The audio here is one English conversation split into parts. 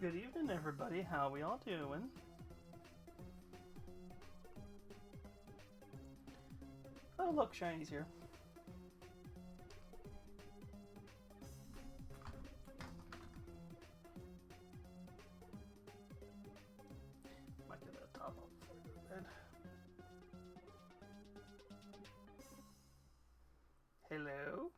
Good evening, everybody. How we all doing? Oh, look, Shiny's here. Might get that top off before I go to bed. Hello?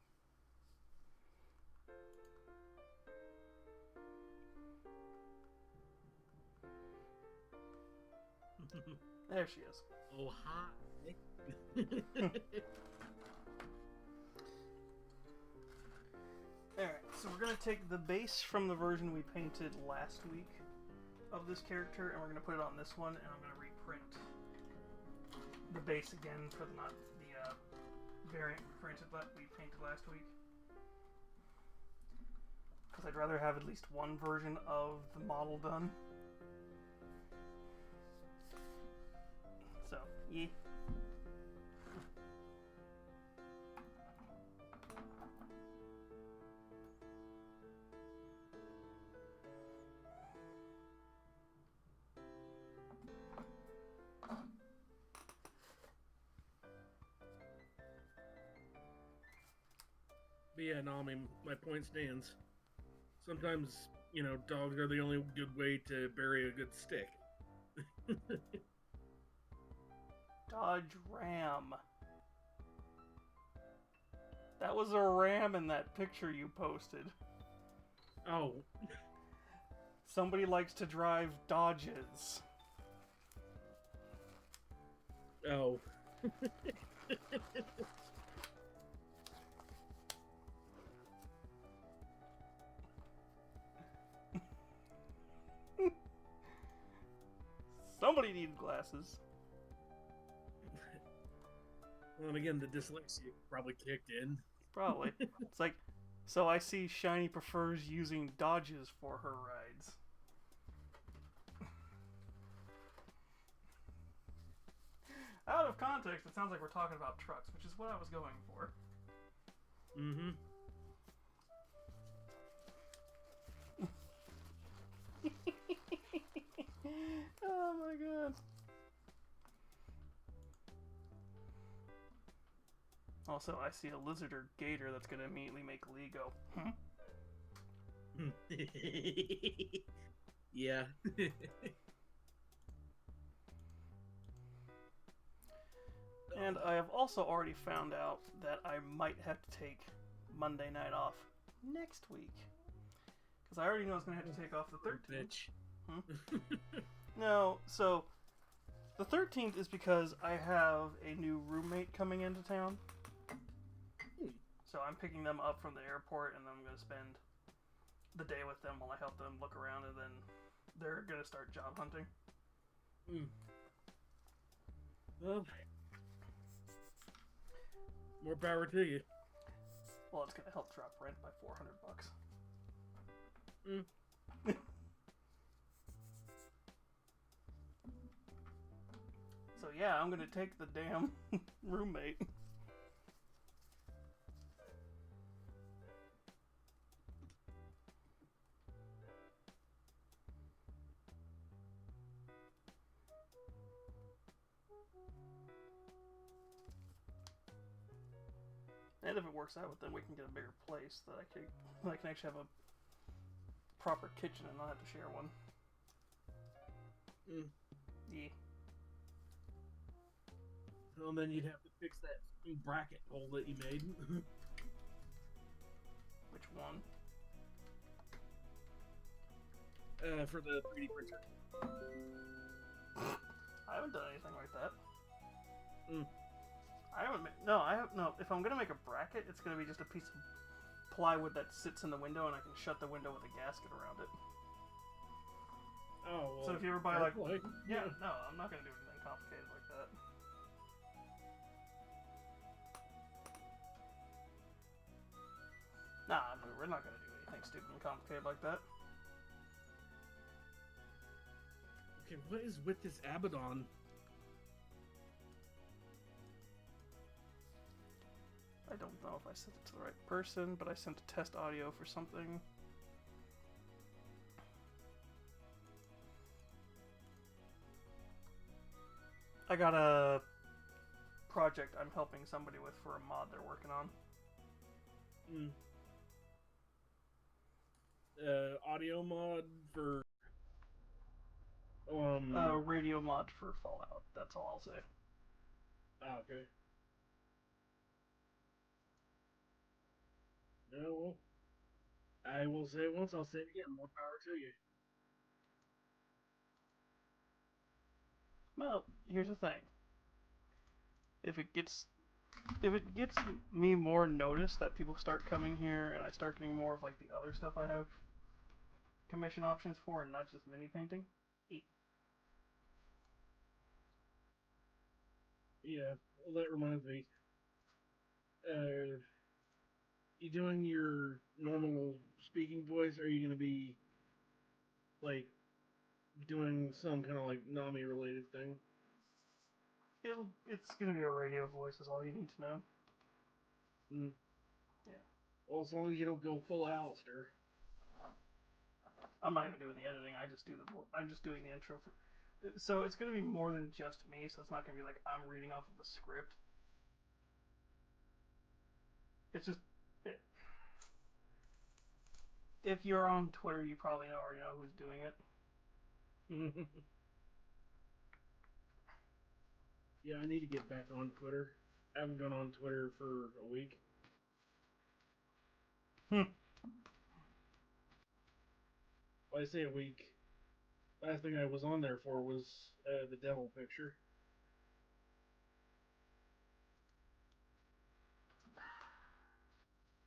There she is. Oh, hi. Alright, so we're going to take the base from the version we painted last week of this character, and we're going to put it on this one, and I'm going to reprint the base again for the variant we painted last week. Because I'd rather have at least one version of the model done. So, yeah. But yeah, no, I mean, my point stands. Sometimes, dogs are the only good way to bury a good stick. Dodge Ram. That was a ram in that picture you posted. Oh. Somebody likes to drive Dodges. Oh. Somebody needs glasses. Well, and again, the dyslexia probably kicked in. Probably. It's like, so I see Shiny prefers using Dodges for her rides. Out of context, it sounds like we're talking about trucks, which is what I was going for. Mm-hmm. Oh my god. Also, I see a lizard or gator that's going to immediately make Lee go, Yeah. And I have also already found out that I might have to take Monday night off next week. Because I already know I was going to have to take off the 13th. Bitch. No, so the 13th is because I have a new roommate coming into town. So I'm picking them up from the airport, and then I'm going to spend the day with them while I help them look around, and then they're going to start job hunting. Well, more power to you. Well, it's going to help drop rent by $400. So yeah, I'm going to take the damn roommate. And if it works out with them, we can get a bigger place that I can actually have a proper kitchen and not have to share one. Yeah. Well, then you'd have to fix that bracket hole that you made. Which one? For the 3D printer. I haven't done anything like that. I haven't made... No, I have... No, if I'm gonna make a bracket, it's gonna be just a piece of plywood that sits in the window, and I can shut the window with a gasket around it. Oh, well, so if you ever buy, like... boy. Yeah, no, I'm not gonna do anything complicated like that. Nah, we're not gonna do anything stupid and complicated like that. Okay, what is with this Abaddon? I don't know if I sent it to the right person, but I sent a test audio for something. I got a project I'm helping somebody with for a mod they're working on. Audio mod for Radio mod for Fallout. That's all I'll say. Okay. No, well, I will say it once, I'll say it again. More power to you. Well, here's the thing. If it gets me more notice that people start coming here and I start getting more of like the other stuff I have commission options for and not just mini painting. Yeah, well, that reminds me. You doing your normal speaking voice, or are you gonna be like doing some kind of like Nami related thing? It's gonna be a radio voice is all you need to know. Mm. Yeah. Well, as long as you don't go full Alistair. I'm not even doing the editing. I'm just doing the intro. So it's gonna be more than just me. So it's not gonna be like I'm reading off of the script. It's just if you're on Twitter, you probably already know who's doing it. Yeah, I need to get back on Twitter. I haven't gone on Twitter for a week. Well, I say a week. Last thing I was on there for was the devil picture.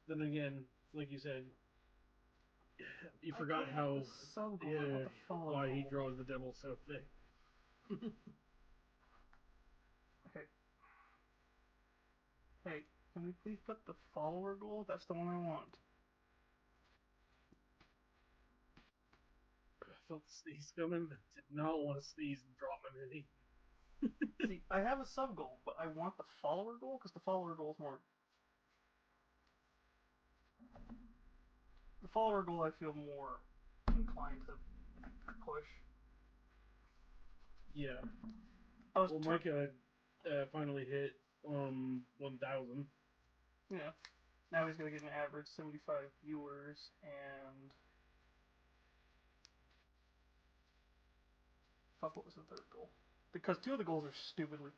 Then again, like you said, you forgot how why he draws the devil so thick. Okay. Hey, can we please put the follower goal? That's the one I want. I felt the sneeze coming, but did not want to sneeze and drop my mini. See, I have a sub goal, but I want the follower goal because the follower goal is more. The follower goal I feel more inclined to push. Yeah. Well, Micah finally hit 1,000. Yeah. Now he's gonna get an average 75 viewers and. Fuck, what was the third goal? Because two of the goals are stupidly.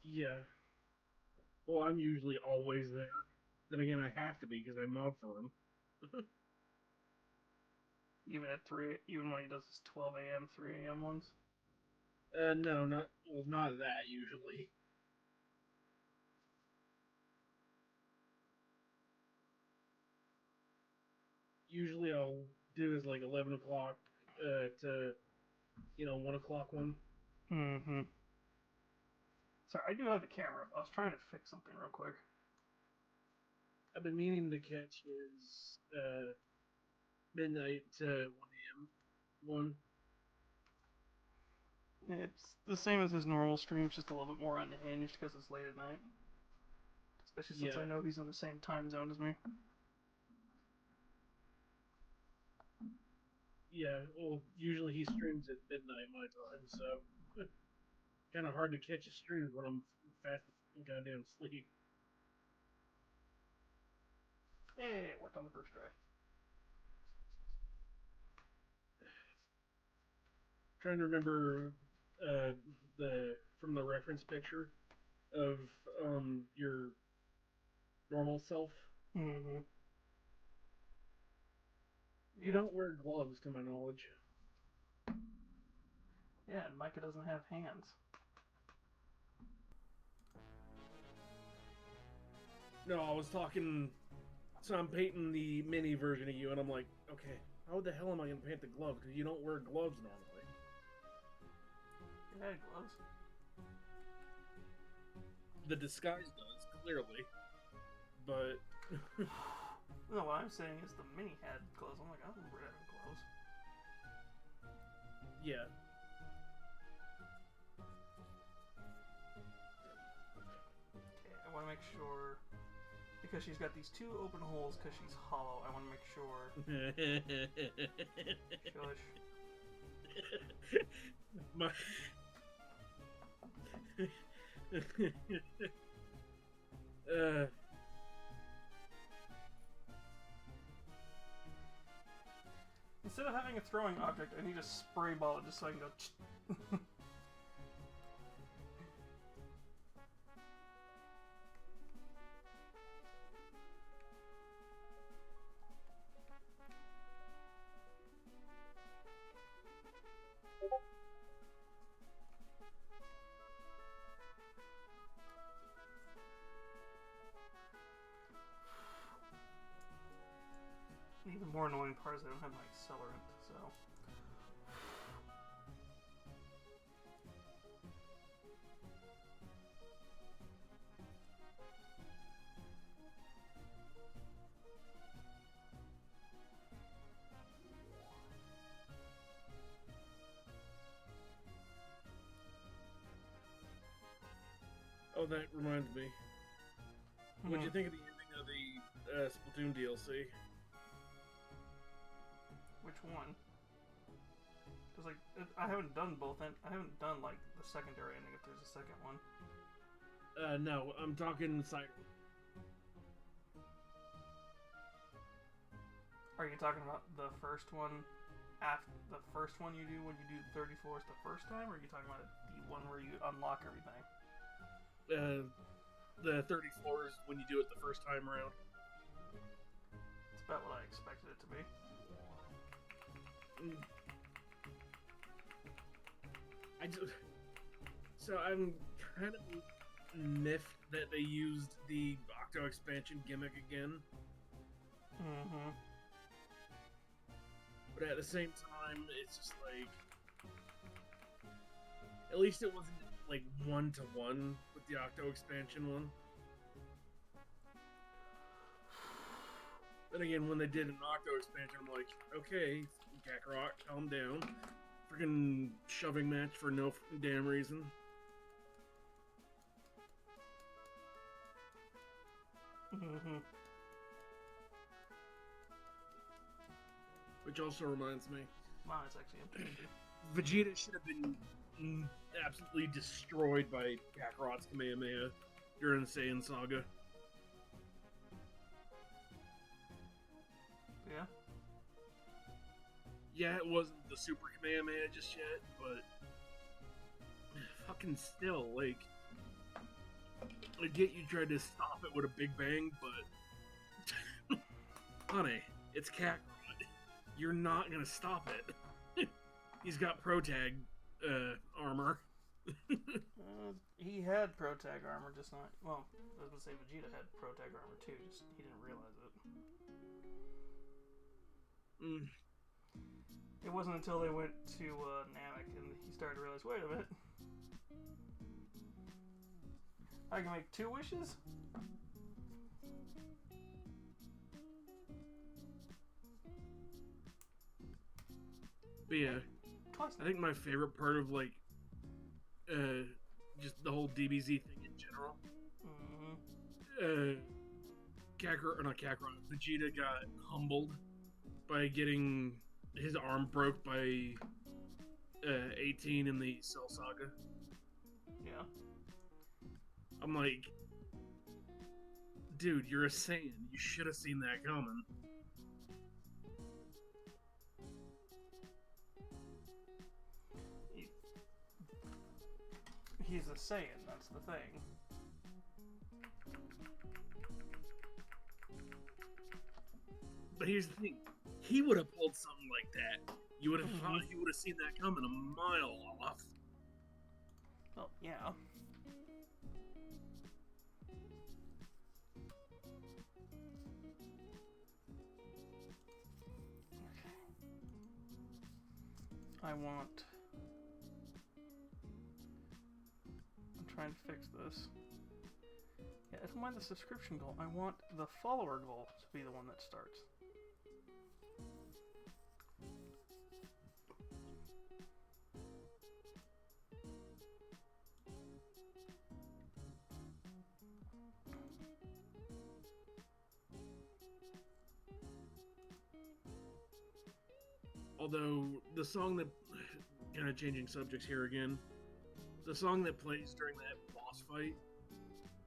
Yeah. Well, I'm usually always there. Then again, I have to be because I mod for him. Even at 3, even when he does his 12 a.m., 3 a.m. ones? No, not that usually. Usually I'll do is like 11 o'clock to 1 o'clock one. Mm-hmm. Sorry, I do have the camera. I was trying to fix something real quick. I've been meaning to catch his midnight to 1 a.m. one. It's the same as his normal streams, just a little bit more unhinged because it's late at night. Especially since I know he's in the same time zone as me. Yeah, well, usually he streams at midnight my time, so kind of hard to catch his streams when I'm fast and goddamn sleep. Hey, it worked on the first try. Trying to remember from the reference picture of your normal self. Mm-hmm. You don't wear gloves, to my knowledge. Yeah, and Micah doesn't have hands. No, I was talking. So I'm painting the mini version of you, and I'm like, okay, how the hell am I gonna paint the glove? Because you don't wear gloves normally. Yeah, gloves. The disguise does, clearly. But no, what I'm saying is the mini had gloves. I'm like, I don't remember having gloves. Yeah. Okay, I want to make sure, because she's got these two open holes because she's hollow, I want to make sure. Shush. uh, Instead of having a throwing object, I need to spray ball it just so I can go. Even more annoying part is I don't have my accelerant, so. oh, that reminds me. What'd you think of the ending of the Splatoon DLC? Which one? Because like I haven't done both, and I haven't done like the secondary ending. If there's a second one. No, I'm talking side. Are you talking about the first one? After the first one you do when you do 30 floors the first time, or are you talking about the one where you unlock everything? The 30 floors when you do it the first time around. It's about what I expected it to be. So I'm kind of miffed that they used the Octo expansion gimmick again. Mm-hmm. But at the same time, it's just like, at least it wasn't like 1-to-1 with the Octo expansion one. Then again, when they did an Octo expansion, I'm like, okay, Kakarot, calm down. Freaking shoving match for no damn reason. Mm-hmm. Which also reminds me, Mine's actually empty. Vegeta should have been absolutely destroyed by Kakarot's Kamehameha during the Saiyan Saga. Yeah? Yeah, it wasn't the Super Kamehameha just yet, but fucking still, like, I get you tried to stop it with a Big Bang, but honey, it's Kakarot. You're not gonna stop it. He's got Protag armor. He had Protag armor, just not. Well, I was gonna say Vegeta had Protag armor too, just he didn't realize it. Mm. It wasn't until they went to Namek and he started to realize, wait a minute. I can make 2 wishes? But yeah, Twice. I think my favorite part of like just the whole DBZ thing in general. Mm-hmm. Vegeta got humbled by getting his arm broke by 18 in the Cell Saga. Yeah. I'm like, dude, you're a Saiyan. You should have seen that coming. He's a Saiyan, that's the thing. But here's the thing. He would have pulled something like that. You would have thought he would have seen that coming a mile off. Oh, yeah. I want... I'm trying to fix this. Yeah, I don't mind the subscription goal. I want the follower goal to be the one that starts. Although, the song that... kind of changing subjects here again. The song that plays during that boss boss fight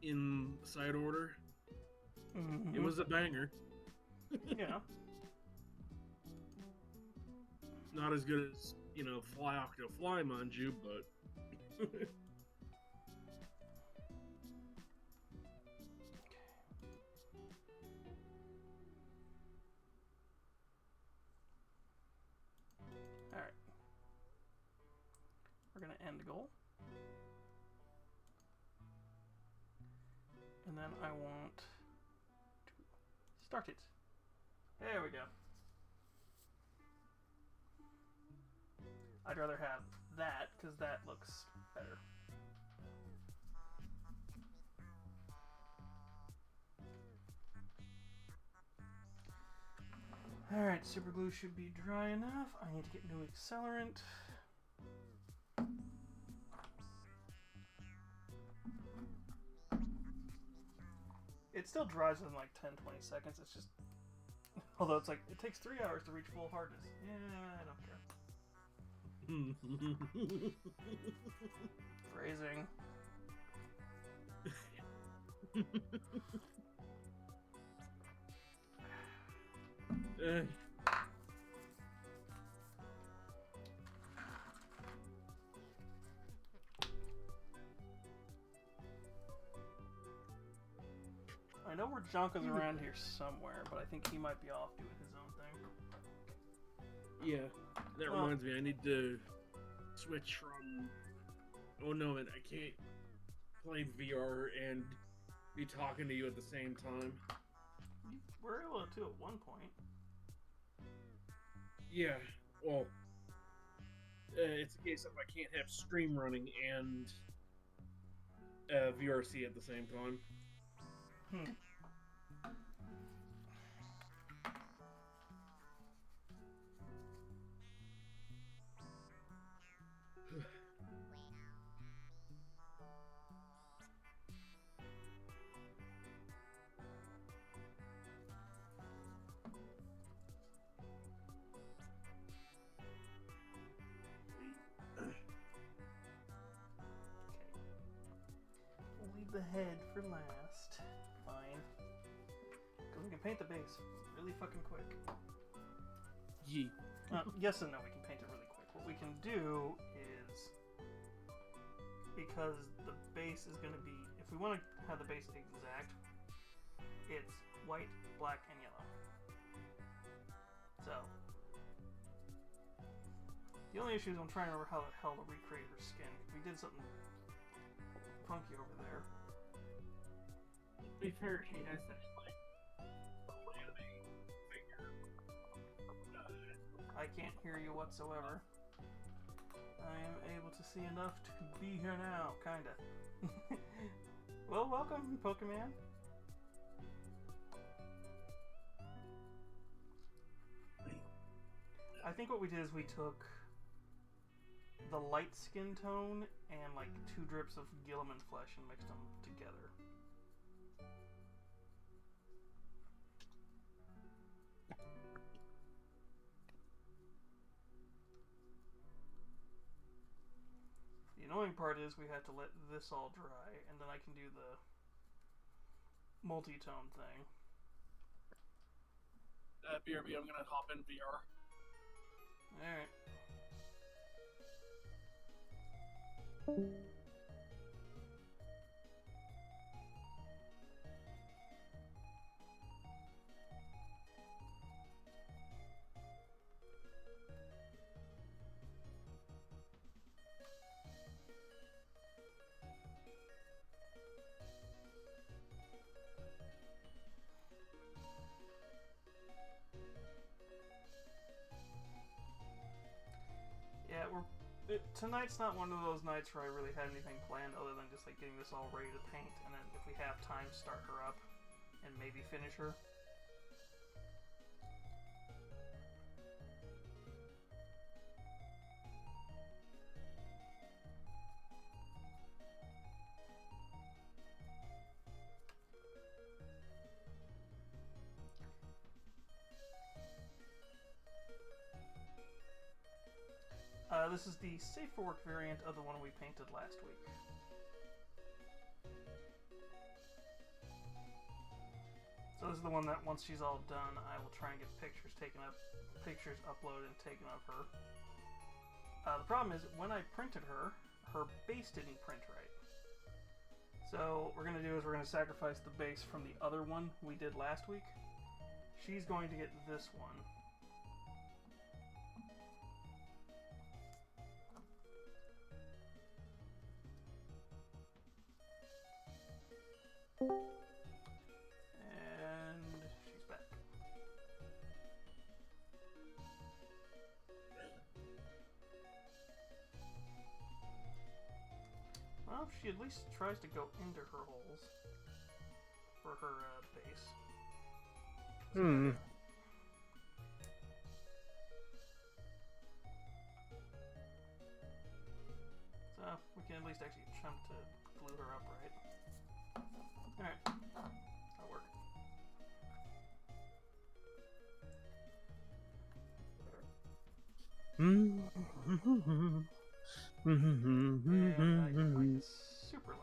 in side order. Mm-hmm. It was a banger. Yeah. Not as good as, Fly Octo Fly, mind you, but... Alright. We're going to end goal. And then I want to start it. There we go. I'd rather have that, because that looks better. Alright, super glue should be dry enough. I need to get new accelerant. It still dries in like 10-20 seconds. It's just... Although it's like, it takes 3 hours to reach full hardness. Yeah, I don't care. Phrasing. I know where Jonka's around here somewhere, but I think he might be off doing his own thing. Yeah, that reminds me, I need to switch from... Oh no, man, I can't play VR and be talking to you at the same time. You were able to at one point. Yeah, well, it's a case of I can't have stream running and VRC at the same time. The head for last. Fine. Because we can paint the base really fucking quick. Yee. Yes and no, we can paint it really quick. What we can do is, because the base is going to be, if we want to have the base exact, it's white, black, and yellow. So, the only issue is I'm trying to remember how the hell to recreate her skin. We did something funky over there. To be fair, she has that like planning figure. I can't hear you whatsoever. I am able to see enough to be here now, kinda. Well, welcome, Pokemon. I think what we did is we took the light skin tone and like 2 drips of Gilliman flesh and mixed them together. The annoying part is we have to let this all dry, and then I can do the multi-tone thing. BRB, I'm gonna hop in VR. Alright. Yeah, tonight's not one of those nights where I really had anything planned other than just like getting this all ready to paint, and then if we have time, start her up and maybe finish her. This is the safe for work variant of the one we painted last week. So this is the one that once she's all done, I will try and get pictures uploaded and taken of her. The problem is, when I printed her, her base didn't print right. So what we're going to do is we're going to sacrifice the base from the other one we did last week. She's going to get this one. And she's back. Well, if she at least tries to go into her holes for her base. Hmm. So we can at least actually attempt to glue her up right. Alright. That'll work. And your mic is super loud.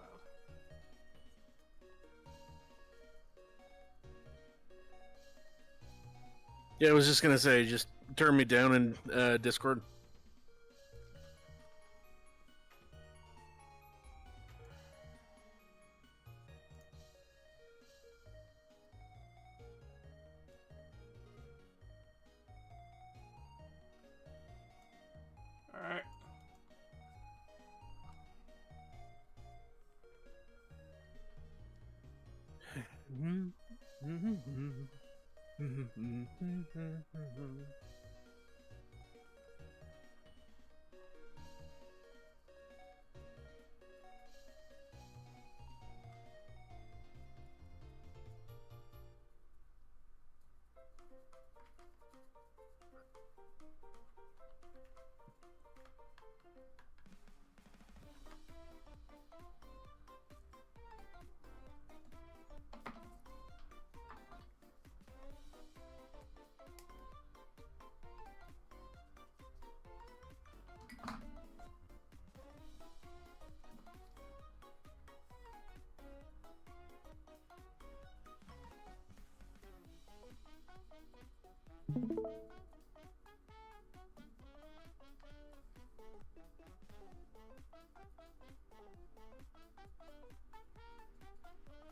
Yeah, I was just gonna say, just turn me down in Discord. Alright.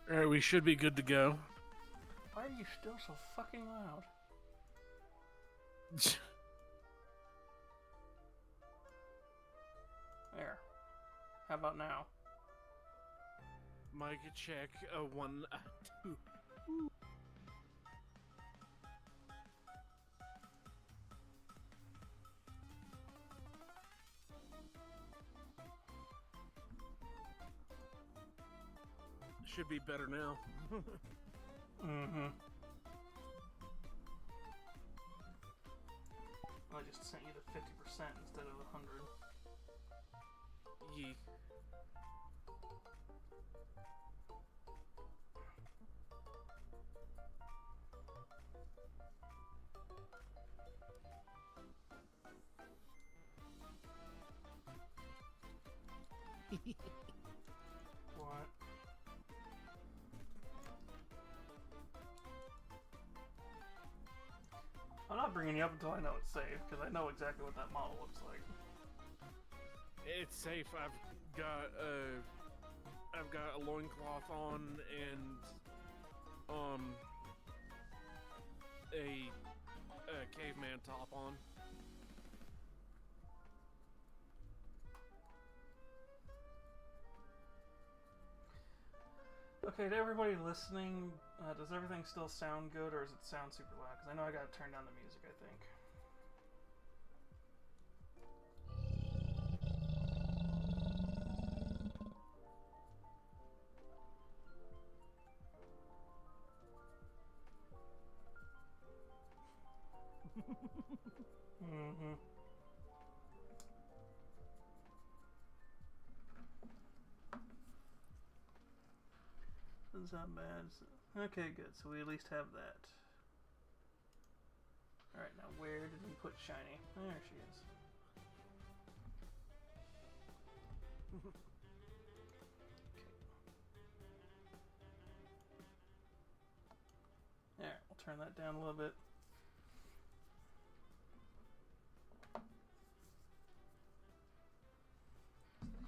Alright, we should be good to go. Why are you still so fucking loud? There. How about now? Mic check, 1, 2. Should be better now. Mm-hmm. I just sent you the 50% instead of 100. Yee. What? I'm not bringing you up until I know it's safe, because I know exactly what that model looks like. It's safe. I've got a loincloth on and a caveman top on. Okay, to everybody listening, does everything still sound good, or does it sound super loud? Because I know I gotta turn down the music, I think. Mm-hmm. That's not bad. Okay, good. So we at least have that. Alright, now where did we put Shiny? There she is. Okay. turn that down a little bit.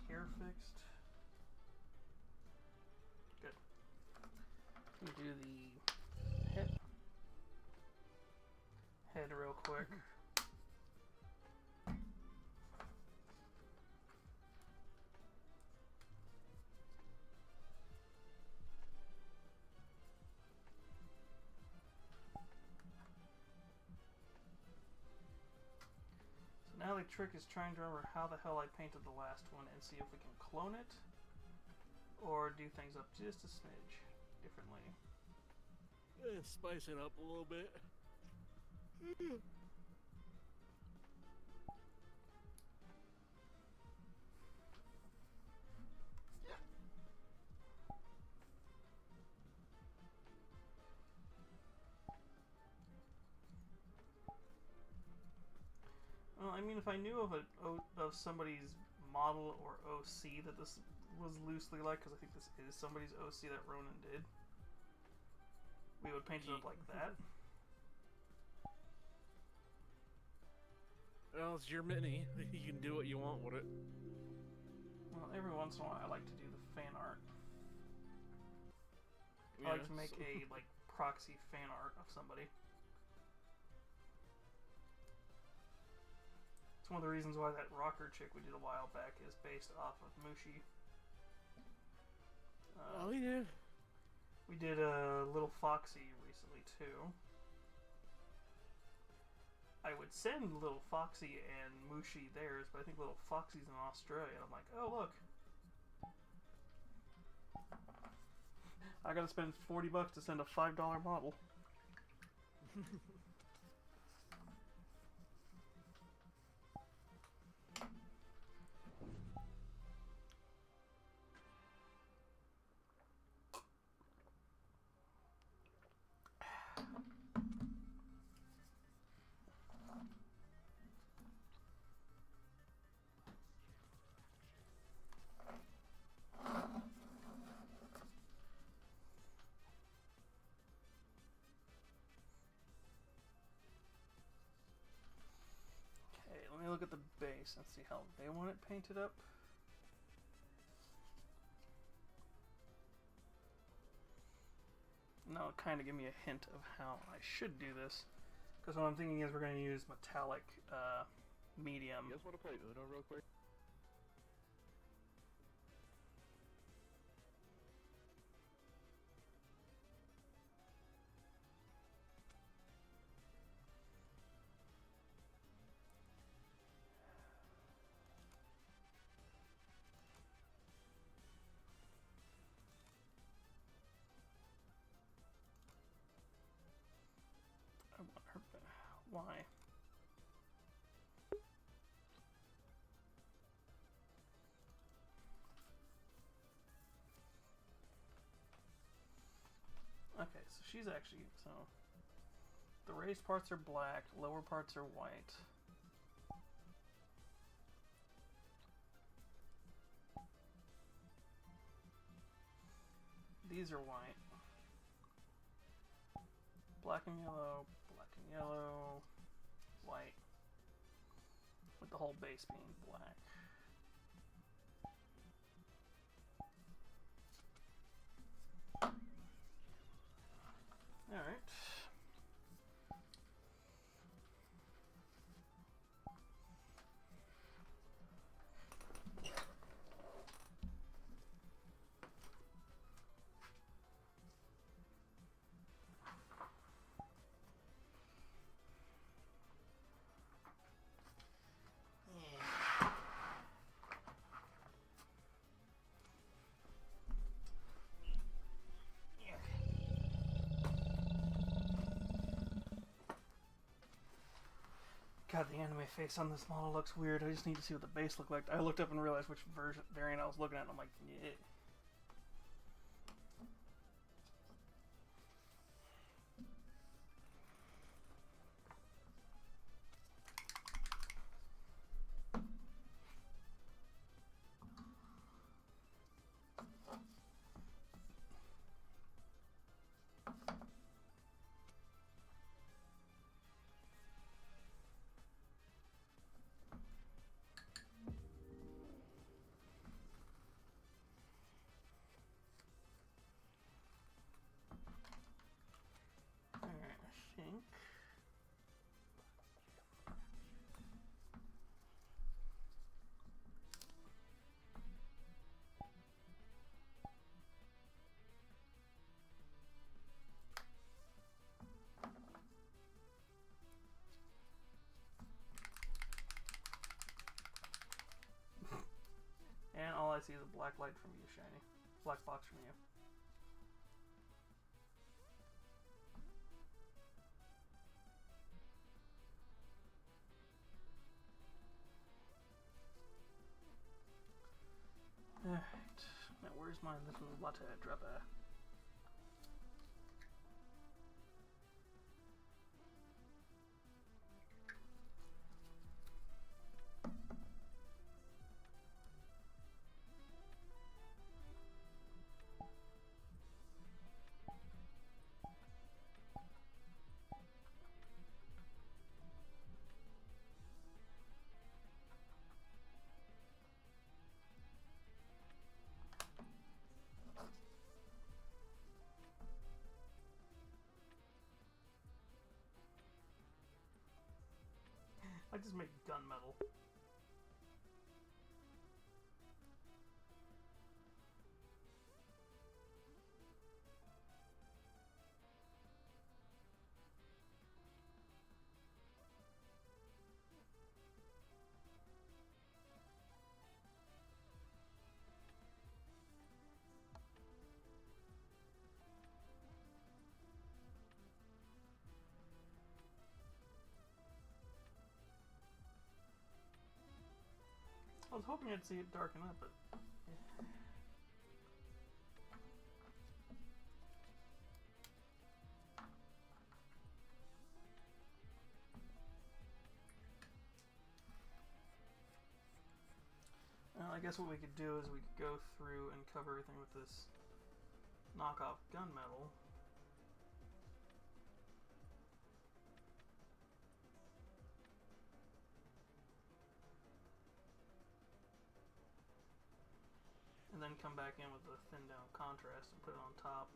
Hair fixed. Good. We do the head real quick. Now the trick is trying to remember how the hell I painted the last one and see if we can clone it or do things up just a smidge differently. Spice it up a little bit. Well, I mean, if I knew of somebody's model or OC that this was loosely like, because I think this is somebody's OC that Ronan did, we would paint it up like that. Well, it's your mini. You can do what you want with it. Well, every once in a while I like to do the fan art. Yes. I like to make a like proxy fan art of somebody. It's one of the reasons why that rocker chick we did a while back is based off of Mushi. Oh yeah. We did a Little Foxy recently too. I would send Little Foxy and Mushi theirs, but I think Little Foxy's in Australia. I'm like, oh look, I gotta spend $40 to send a $5 model. Let me look at the base and see how they want it painted up. And that'll kind of give me a hint of how I should do this. Because what I'm thinking is we're going to use metallic medium. You guys want to play Uno real quick? I want her back. Why? Okay, so she's actually, so the raised parts are black, lower parts are white. These are white. Black and yellow, white, with the whole base being black. Alright. God, the anime face on this model looks weird. I just need to see what the base looked like. I looked up and realized which variant I was looking at, and I'm like, yeah. I see is a black light from you, Shiny. Black box from you. Alright. Now where's my little latte dropper? I just make gunmetal. I was hoping I'd see it darken up, but yeah. I guess what we could do is we could go through and cover everything with this knockoff gunmetal. And then come back in with the thin down contrast and put it on top.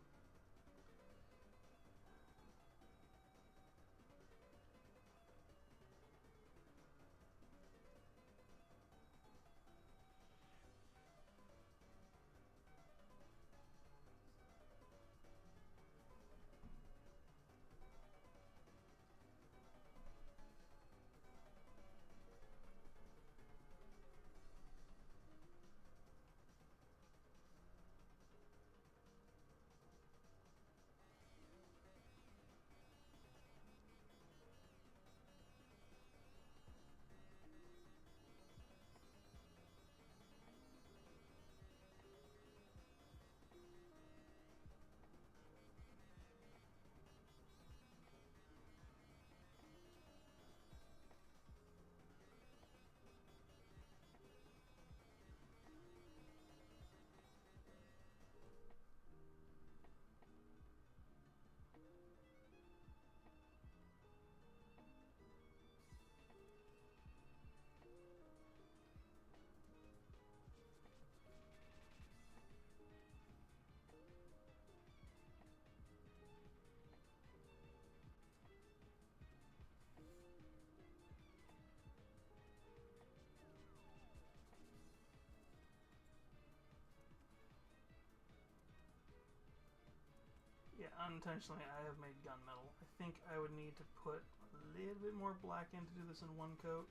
Yeah, unintentionally I have made gunmetal. I think I would need to put a little bit more black in to do this in one coat.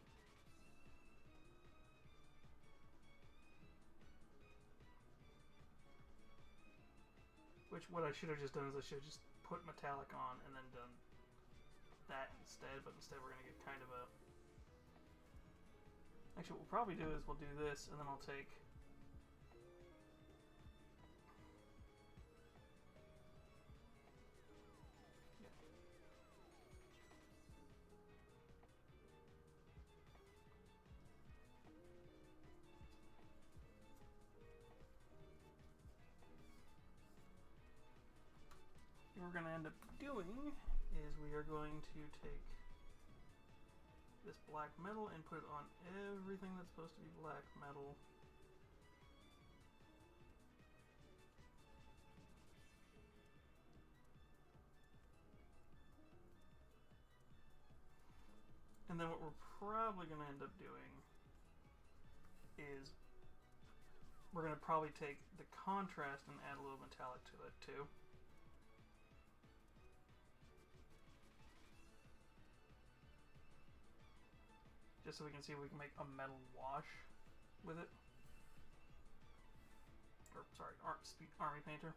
Which, what I should have just done is I should have just put metallic on and then done that instead, but instead we're going to get kind of a... Actually, what we'll probably do is we'll do this, and then I'll take... What we're going to end up doing is we are going to take this black metal and put it on everything that's supposed to be black metal. And then what we're probably going to end up doing is we're going to probably take the contrast and add a little metallic to it too. Just so we can see if we can make a metal wash with it. Sorry, army painter.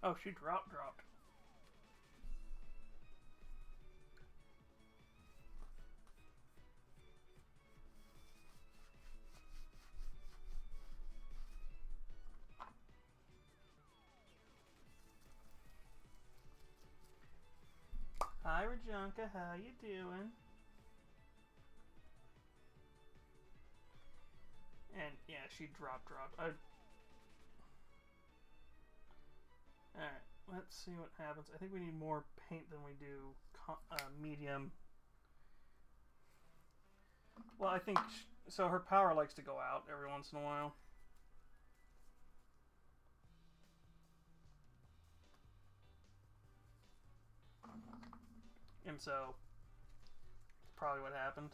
Oh, she dropped. Hi, Rajanka. How you doing? And yeah, she dropped. Alright, let's see what happens. I think we need more paint than we do medium. Well, I think so. Her power likes to go out every once in a while. And so, that's probably what happened.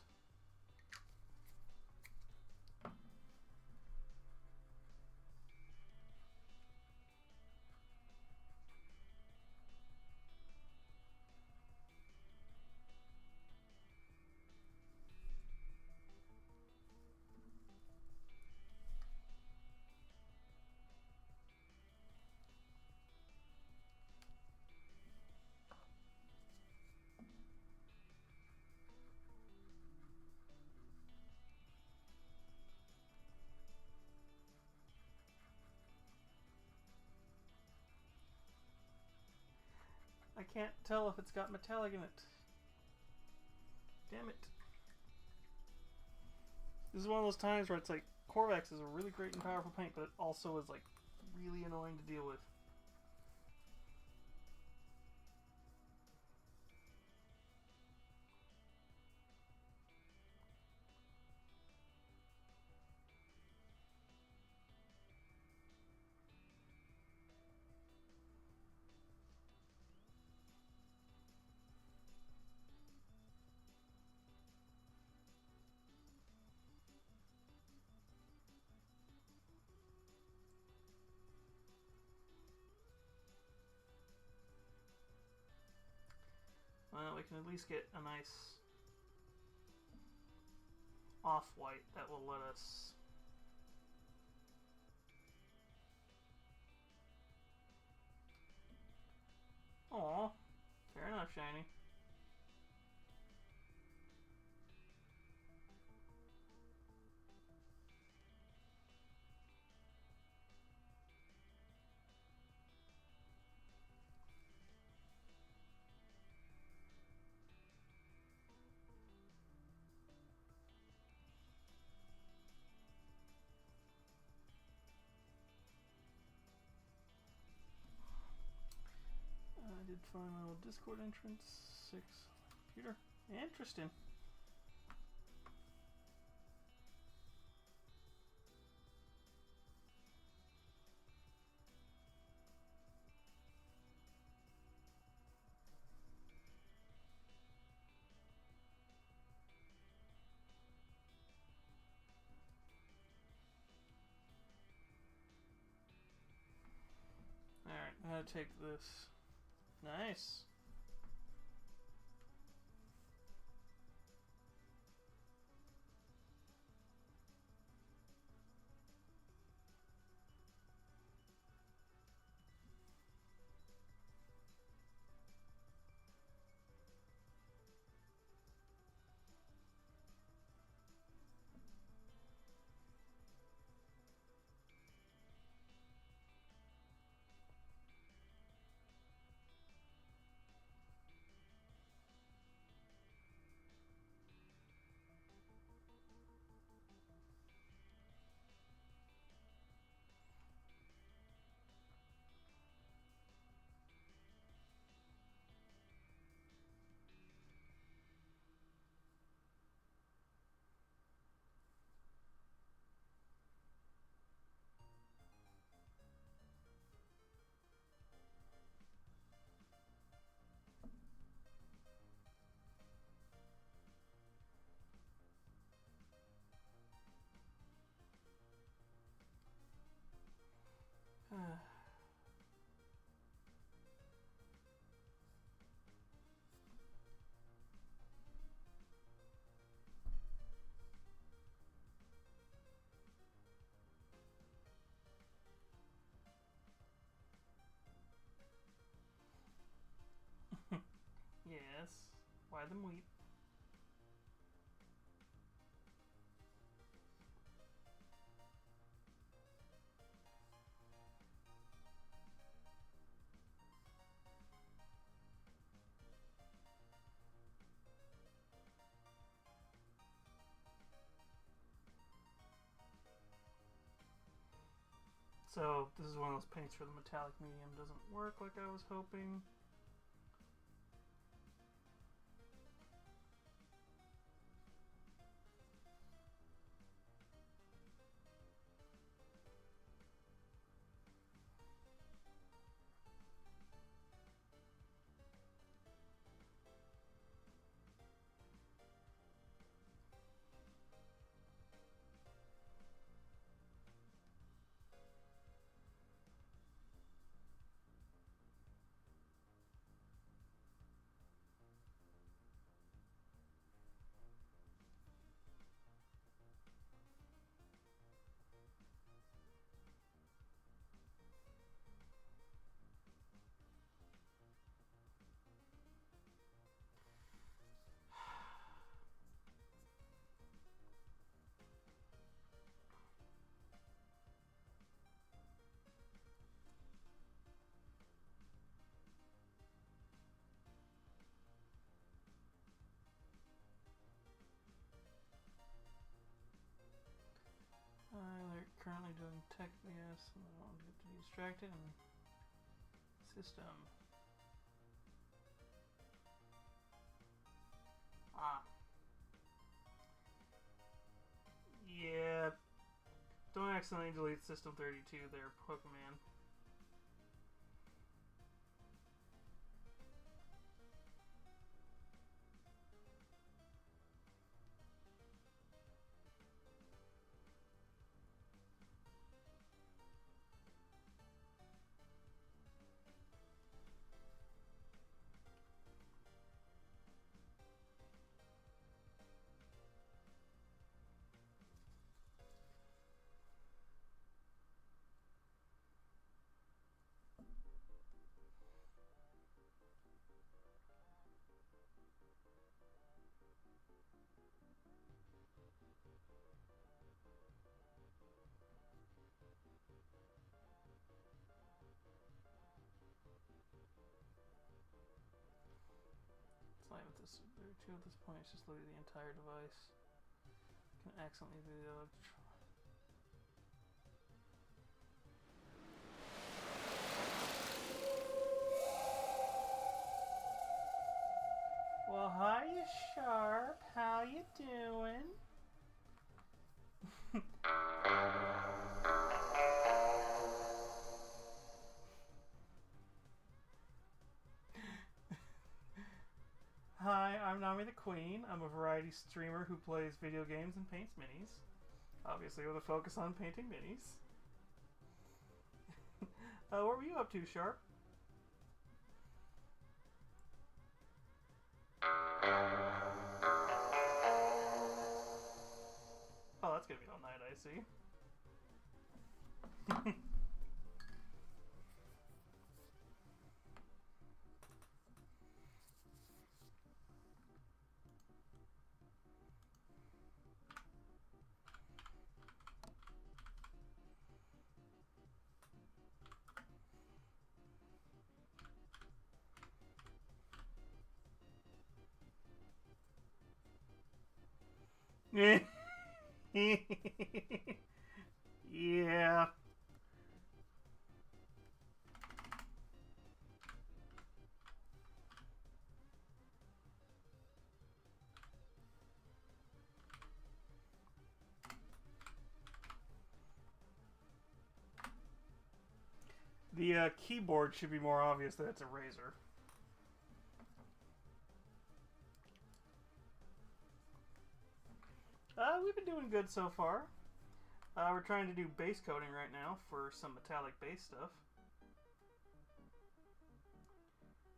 I can't tell if it's got metallic in it. Damn it. This is one of those times where it's like, Corvax is a really great and powerful paint, but it also is like really annoying to deal with. Well, we can at least get a nice off-white that will let us... Aw, fair enough, Shiny. I did find my little Discord entrance. 6 computer. Interesting. Alright, I'm gonna take this. Nice. Yes. Why them weep? So, this is one of those paints for the metallic medium. Doesn't work like I was hoping. They're currently doing tech BS and I don't want to get distracted. And system. Ah. Yeah. Don't accidentally delete System 32 there, Pokemon. Slime with this 32 at this point, it's just literally the entire device. Can accidentally do the other. Well, hiya, Sharp. How you doing? Hi, I'm Nami the Queen. I'm a variety streamer who plays video games and paints minis. Obviously with a focus on painting minis. What were you up to, Sharp? Oh, that's gonna be all night, I see. Yeah. The keyboard should be more obvious that it's a Razer. We've been doing good so far. We're trying to do base coating right now for some metallic base stuff.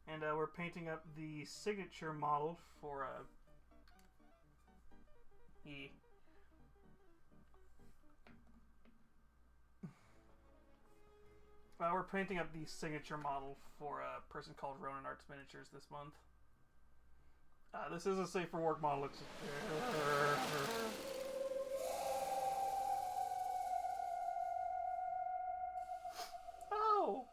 And we're painting up the signature model for we're painting up the signature model for a person called Ronin Arts Miniatures this month. This is a safe for work model. It's oh.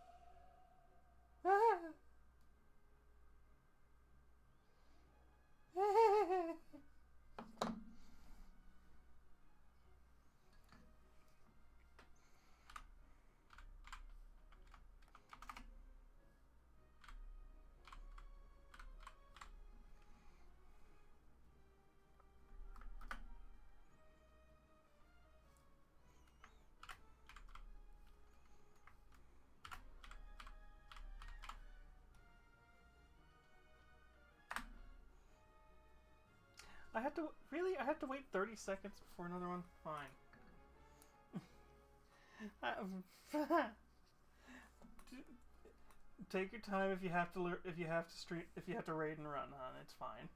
I have to wait 30 seconds before another one? Fine. Take your time if you have to raid and run, hon. It's fine.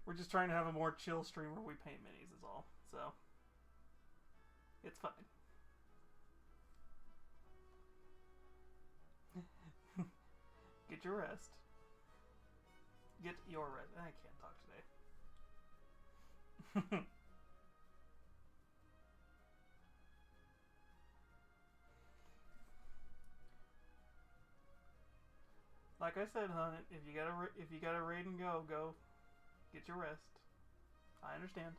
We're just trying to have a more chill stream where we paint minis is all. So it's fine. Get your rest. Get your rest. I can't talk today. Like I said, hon, if you gotta raid and go. Get your rest. I understand.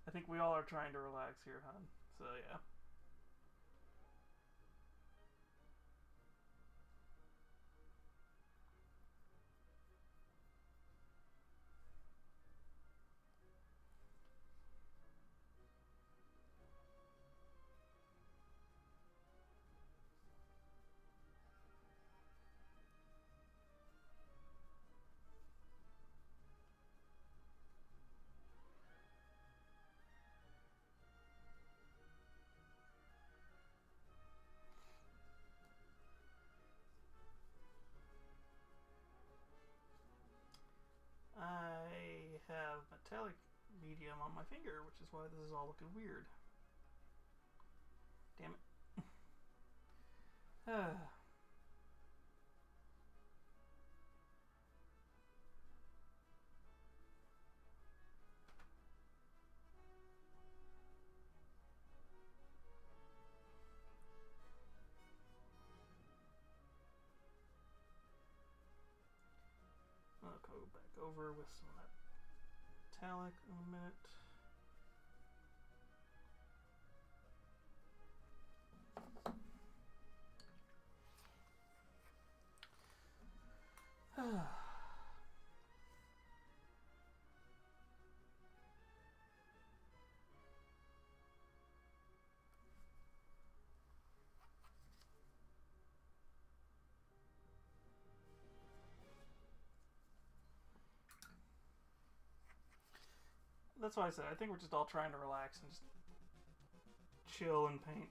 I think we all are trying to relax here, hon. So yeah. I have metallic medium on my finger, which is why this is all looking weird. Damn it. I'll go back over with some of that metallic in a minute. That's why I said I think we're just all trying to relax and just chill and paint.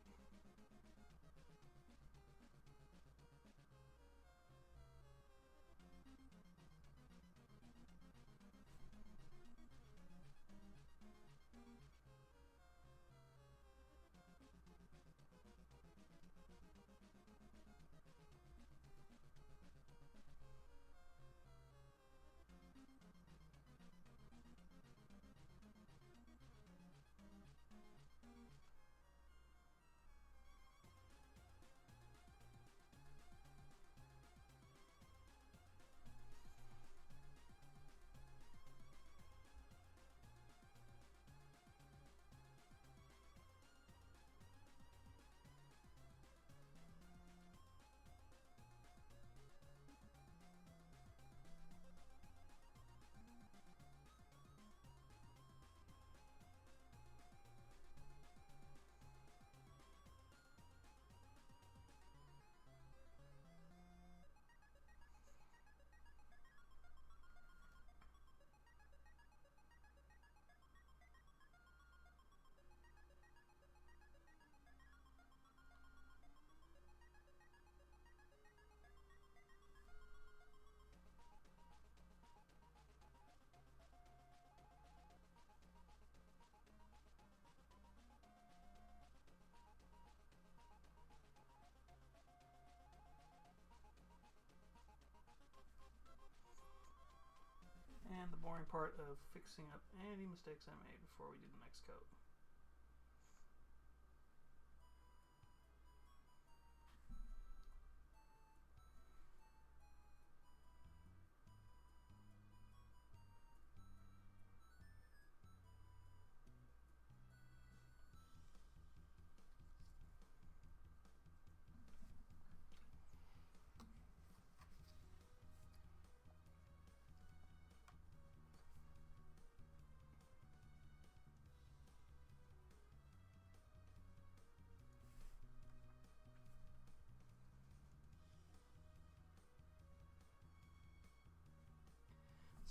and the boring part of fixing up any mistakes I made before we do the next coat.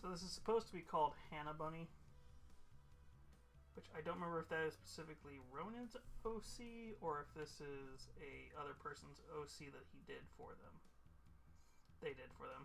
So this is supposed to be called Hannah Bunny, which I don't remember if that is specifically Ronin's OC or if this is a other person's OC that he did for them. They did for them.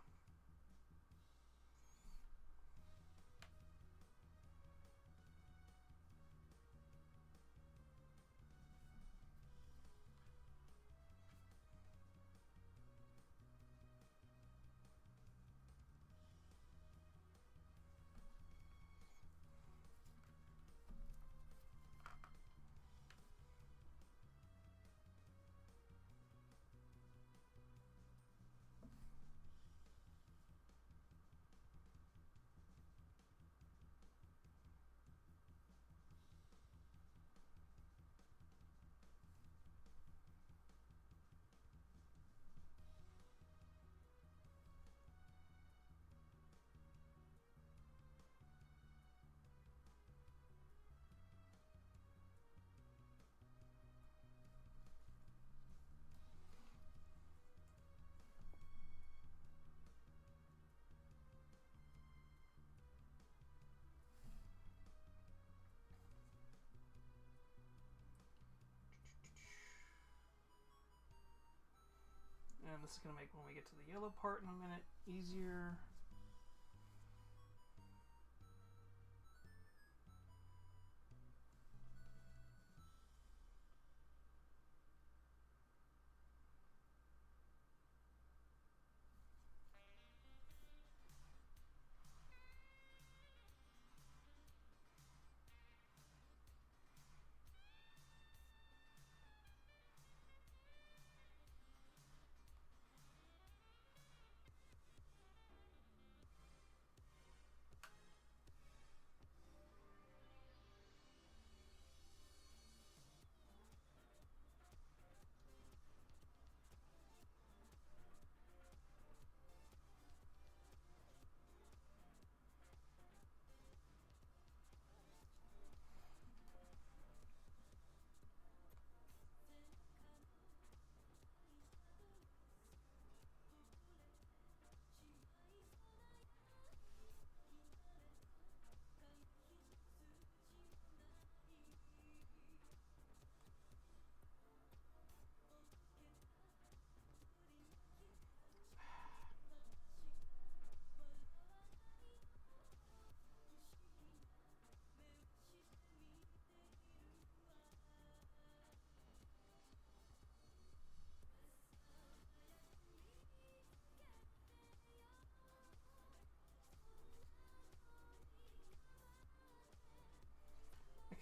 And this is going to make when we get to the yellow part in a minute easier.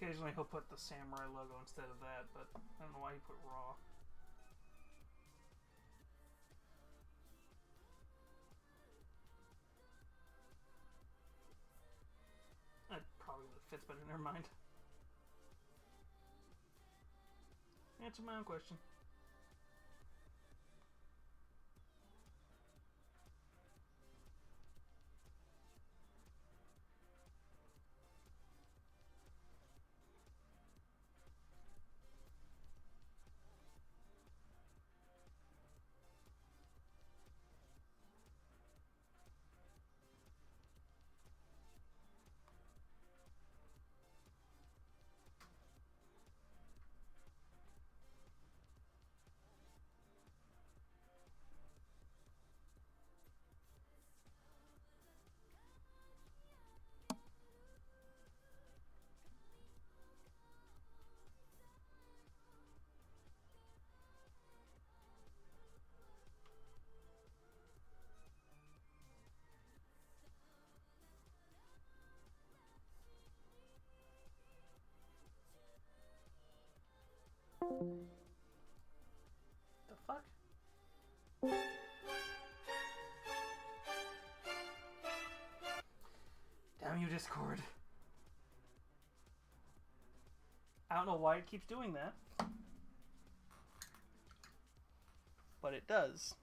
Occasionally he'll put the samurai logo instead of that, but I don't know why he put raw. That probably fits better, never mind. Answer my own question. The fuck? Damn you, Discord. I don't know why it keeps doing that. But it does.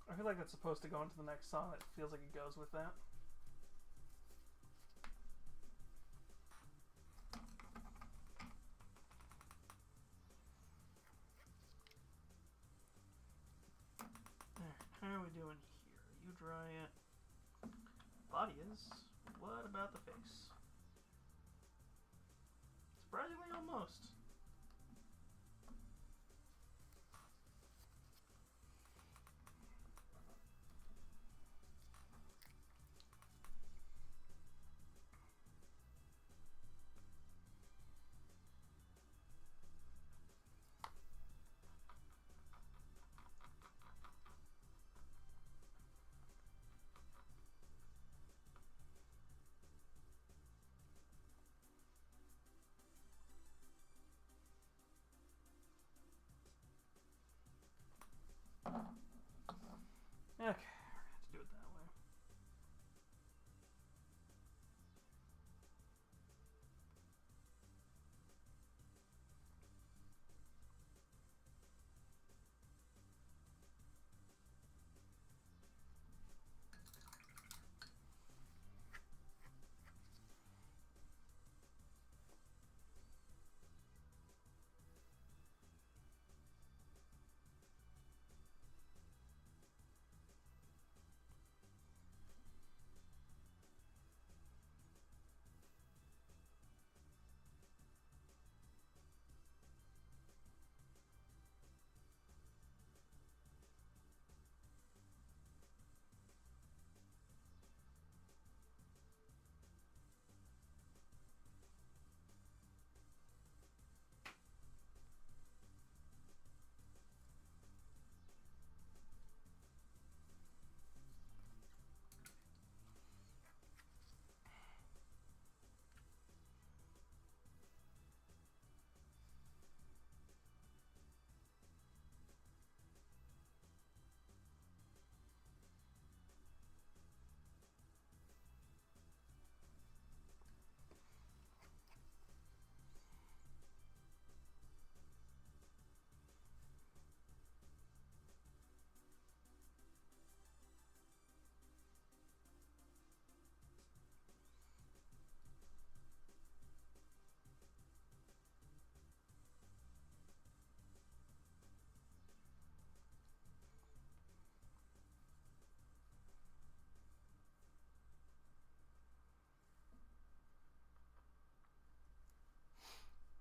I feel like that's supposed to go into the next song. It feels like it goes with that. How are we doing here? You dry it. Body is. What about the face? Surprisingly, almost. Okay, we're gonna have to do it that way.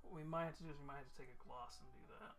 What we might have to do is we might have to take a gloss and do that.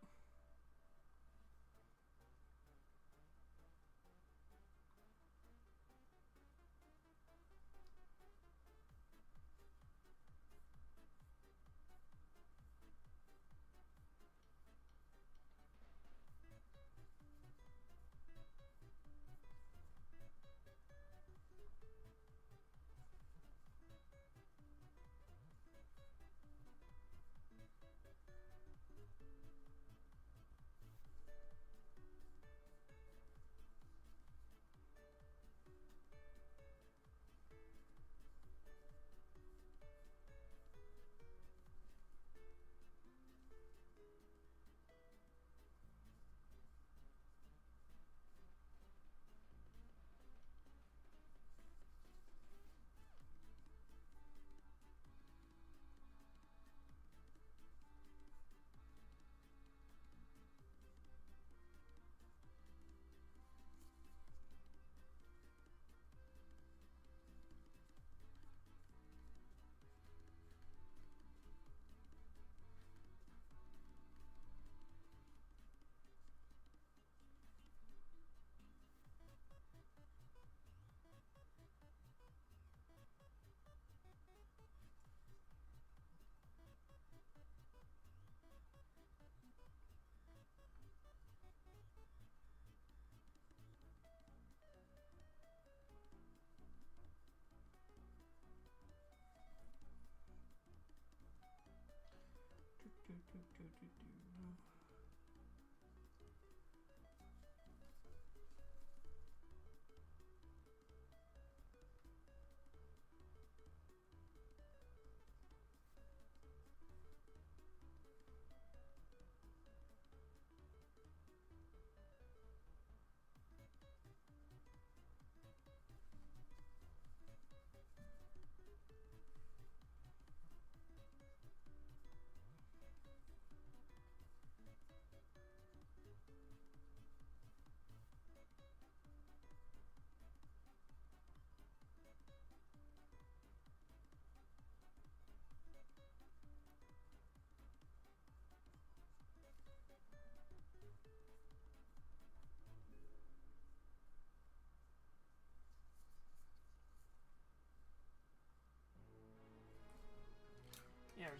Yeah,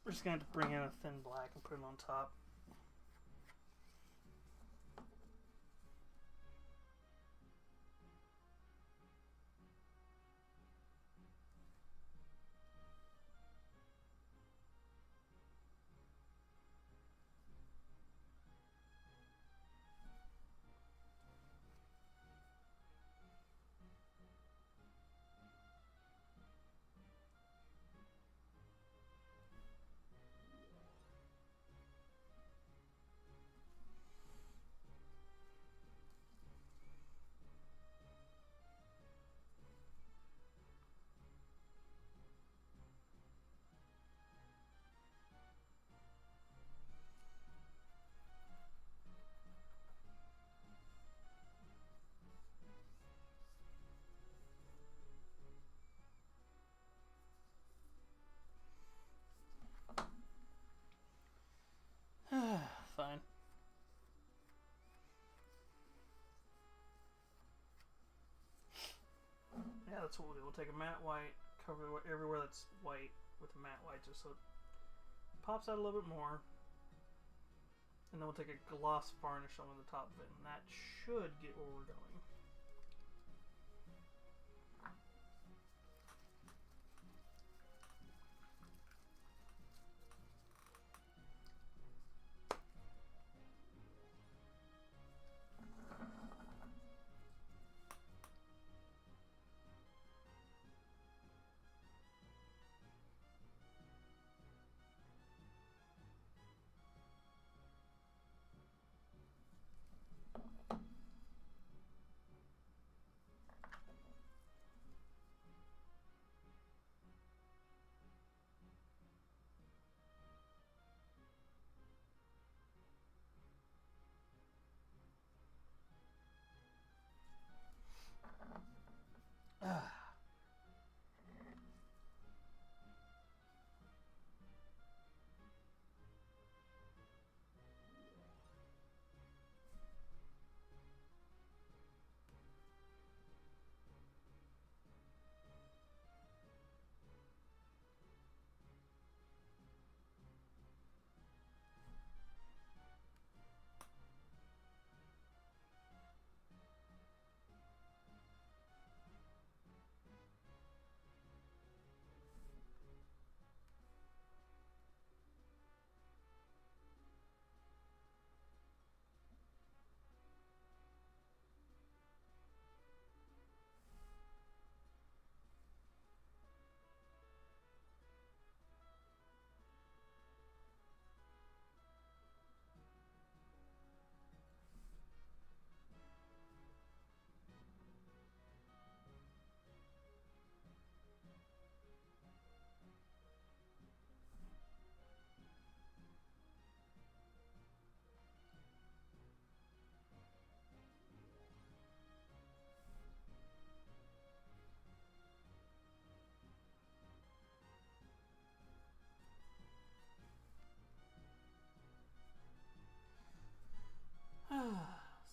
we're just gonna have to bring in a thin black and put it on top. Fine. Yeah, that's what we'll do. We'll take a matte white, cover everywhere that's white with a matte white just so it pops out a little bit more. And then we'll take a gloss varnish over the top of it, and that should get where we're going.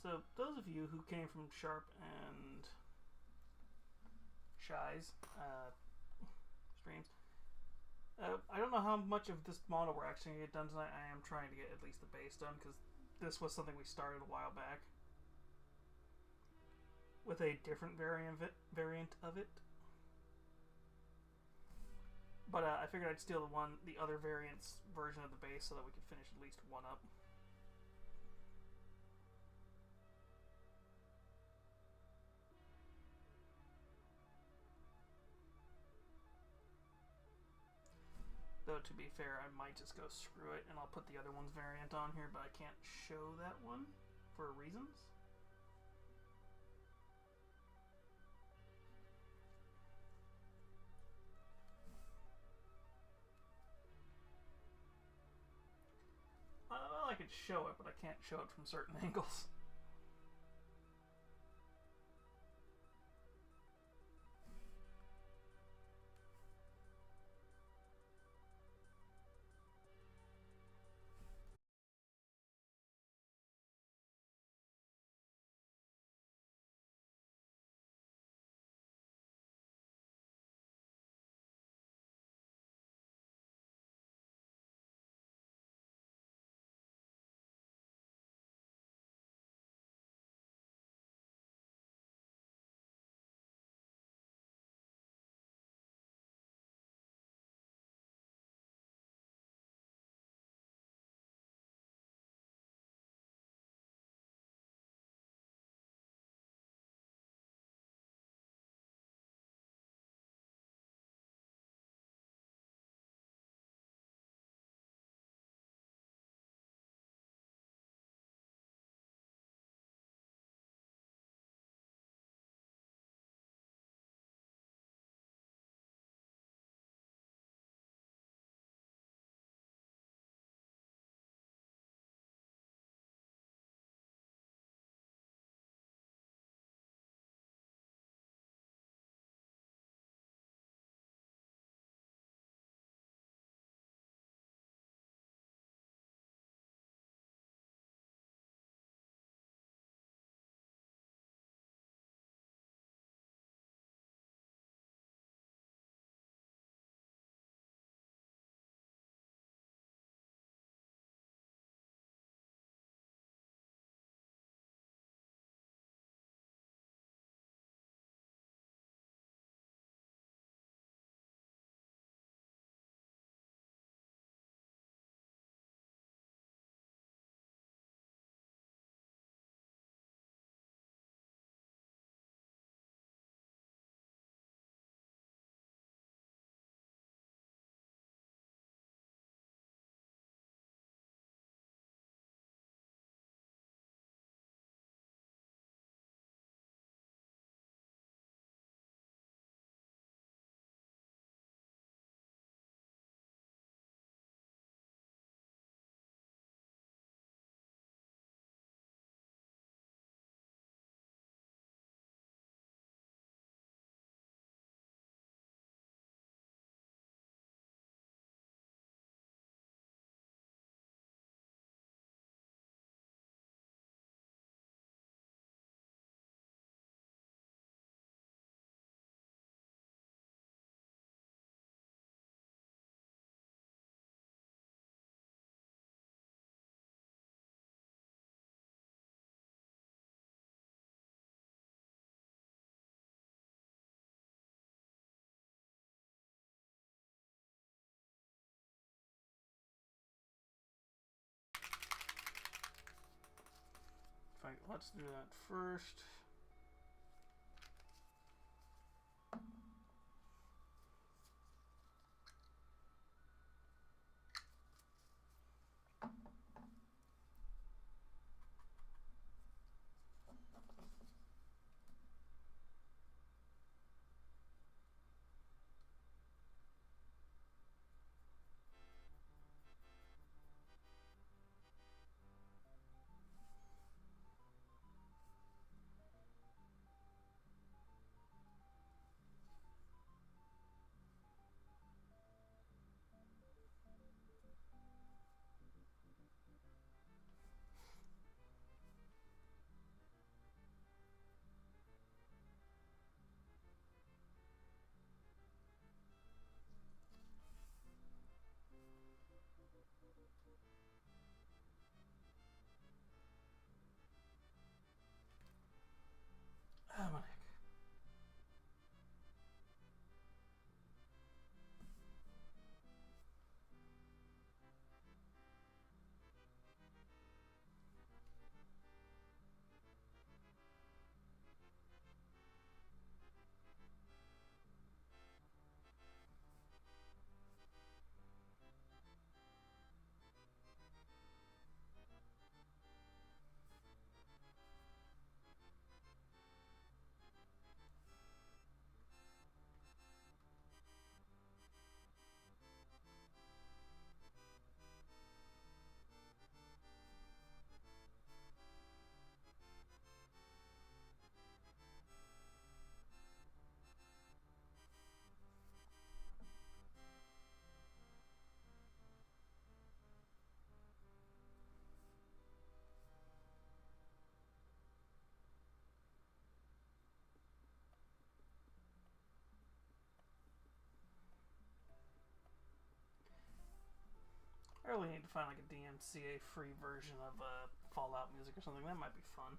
So, those of you who came from Sharp and Shy's streams, I don't know how much of this model we're actually going to get done tonight. I am trying to get at least the base done because this was something we started a while back with a different variant of it. But I figured I'd steal the other variant's version of the base so that we could finish at least one up. Though, to be fair, I might just go screw it, and I'll put the other one's variant on here, but I can't show that one for reasons. Well, I could show it, but I can't show it from certain angles. Let's do that first. probably need to find like a DMCA free version of Fallout music or something. That might be fun.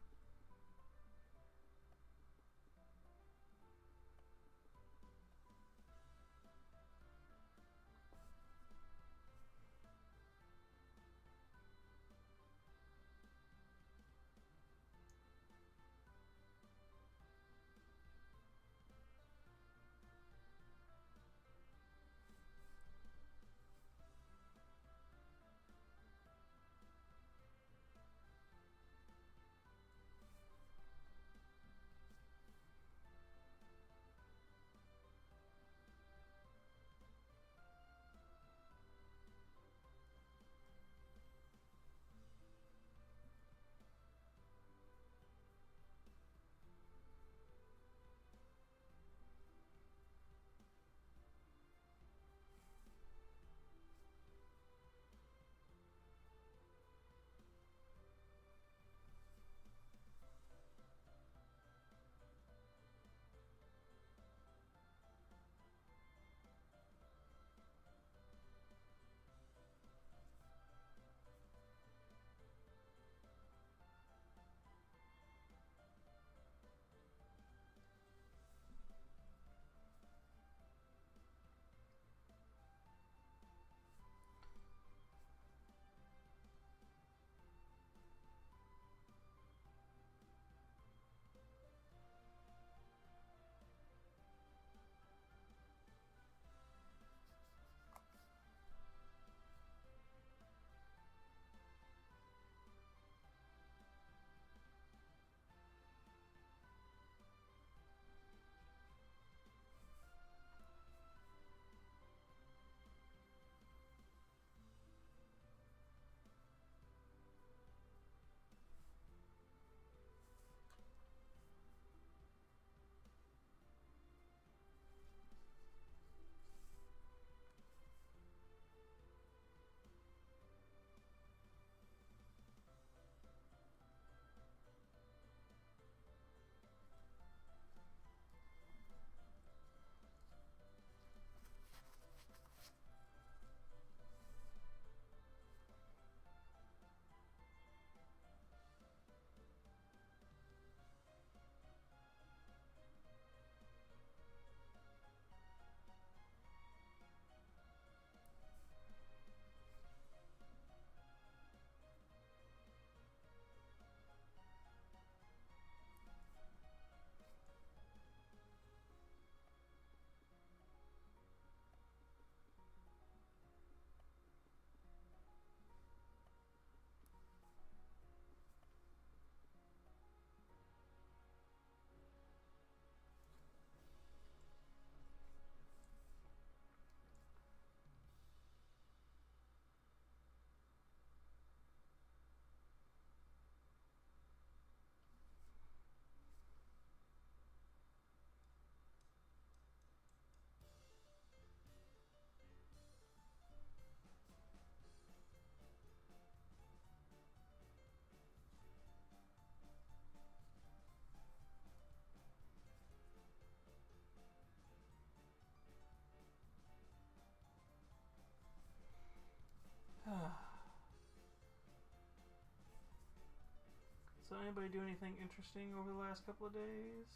So anybody do anything interesting over the last couple of days?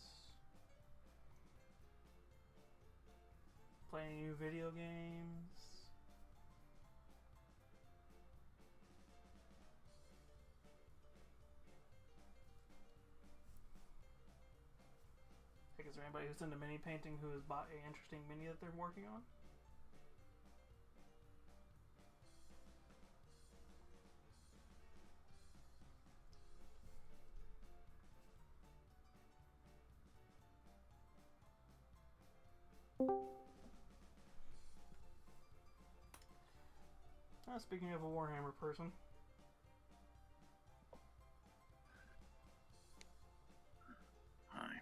Play any new video games? Like, is there anybody who's into mini painting who has bought an interesting mini that they're working on? Speaking of a Warhammer person. Hi.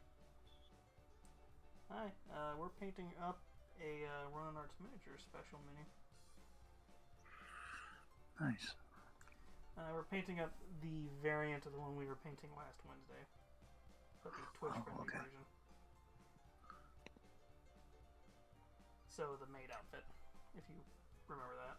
Hi, we're painting up a Ronin Arts Miniatures special mini. Nice. We're painting up the variant of the one we were painting last Wednesday. But the Twitch-friendly version. So the maid outfit, if you remember that.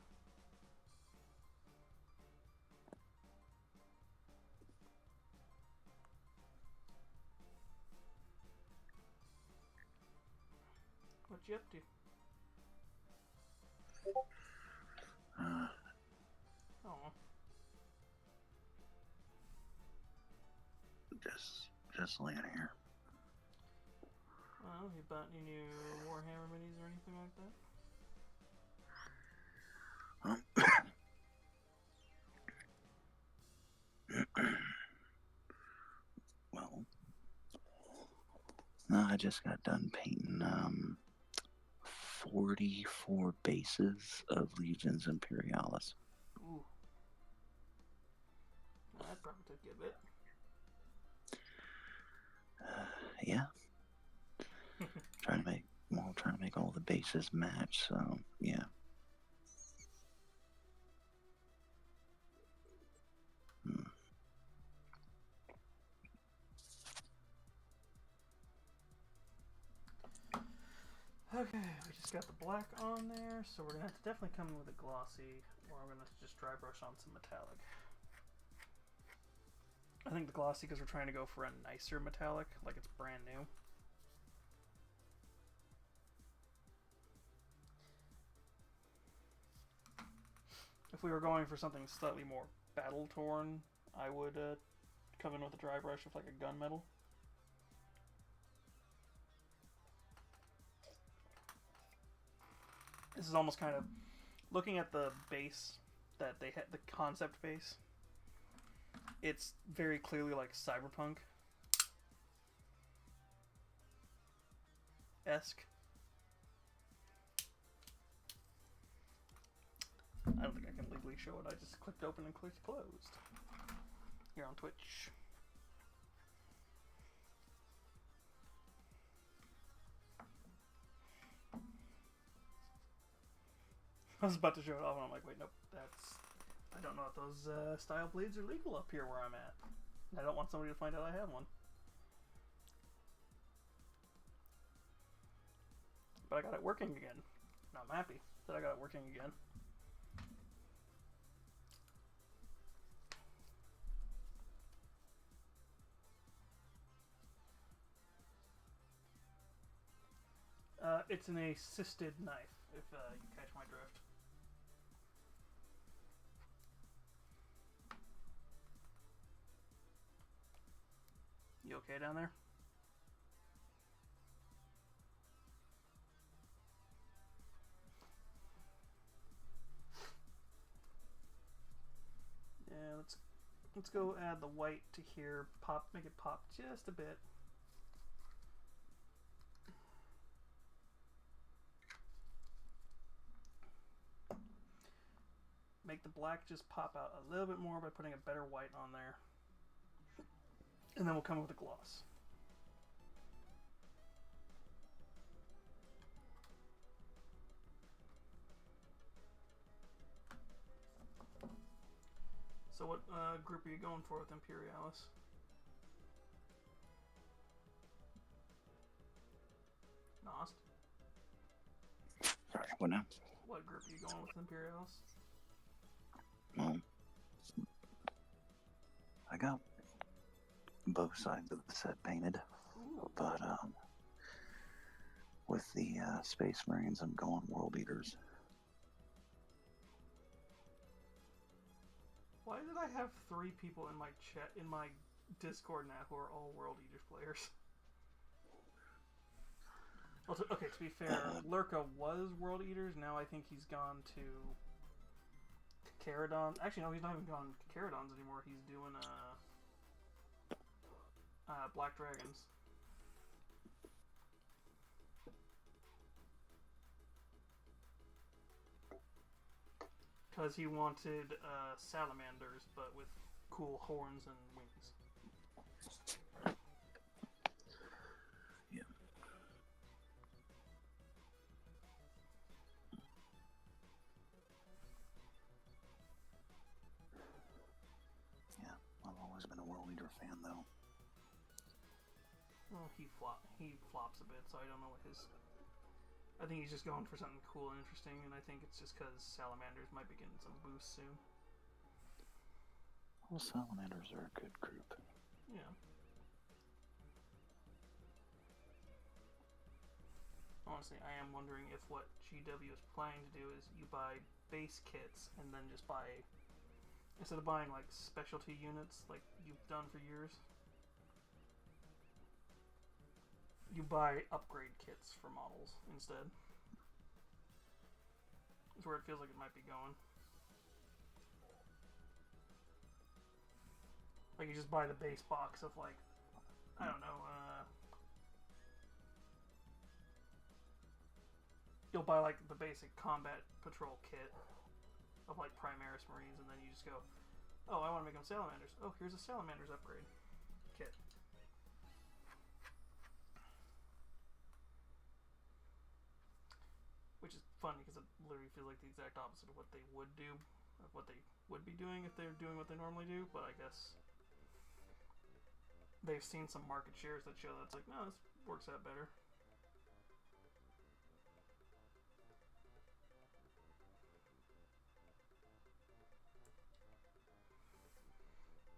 What you up to? Oh, Just laying here. well, you bought any new Warhammer minis or anything like that? Well, no, I just got done painting 44 bases of Legions Imperialis. Ooh. That probably took you a bit. Yeah. trying to make all the bases match, so yeah. Okay, we just got the black on there, so we're gonna have to definitely come in with a glossy, or I'm gonna just dry brush on some metallic. I think the glossy because we're trying to go for a nicer metallic, like it's brand new. If we were going for something slightly more battle torn, I would come in with a dry brush of like a gunmetal. This is almost kind of looking at the base that they had, the concept base. It's very clearly like cyberpunk-esque. I don't think I can legally show it. I just clicked open and clicked closed. Here on Twitch. I was about to show it off and I'm like, wait, nope, I don't know if those style blades are legal up here where I'm at. I don't want somebody to find out I have one. But I got it working again. And I'm happy that I got it working again. It's an assisted knife, if you catch my drift. You okay down there? Yeah, let's go add the white to here. Make it pop just a bit. Make the black just pop out a little bit more by putting a better white on there. And then we'll come with a gloss. So what group are you going for with Imperialis? Nost? Sorry, what now? What group are you going with Imperialis? Well, I got both sides of the set painted. Ooh. But with the Space Marines, I'm going World Eaters. Why did I have 3 people in my chat in my Discord now who are all World Eaters players? Well, okay, to be fair, Lurka was World Eaters. Now I think he's gone to Caradon. Actually, no, he's not even gone to Caradons anymore. He's doing Black Dragons. Because he wanted salamanders, but with cool horns and wings. Yeah. Yeah, I've always been a World Eater fan, though. Well, he flops a bit, so I don't know what his... I think he's just going for something cool and interesting, and I think it's just because salamanders might be getting some boost soon. Well, salamanders are a good group. Yeah. honestly, I am wondering if what GW is planning to do is you buy base kits and then just buy, instead of buying like specialty units like you've done for years, you buy upgrade kits for models instead. That's where it feels like it might be going. Like you just buy the base box of like, I don't know, you'll buy like the basic combat patrol kit of like Primaris Marines, and then you just go, oh, I want to make them salamanders. Oh, here's a salamanders upgrade kit. Which is funny because it literally feels like the exact opposite of what they would do, of what they would be doing if they're doing what they normally do, but I guess they've seen some market shares that show that it's like, no, this works out better.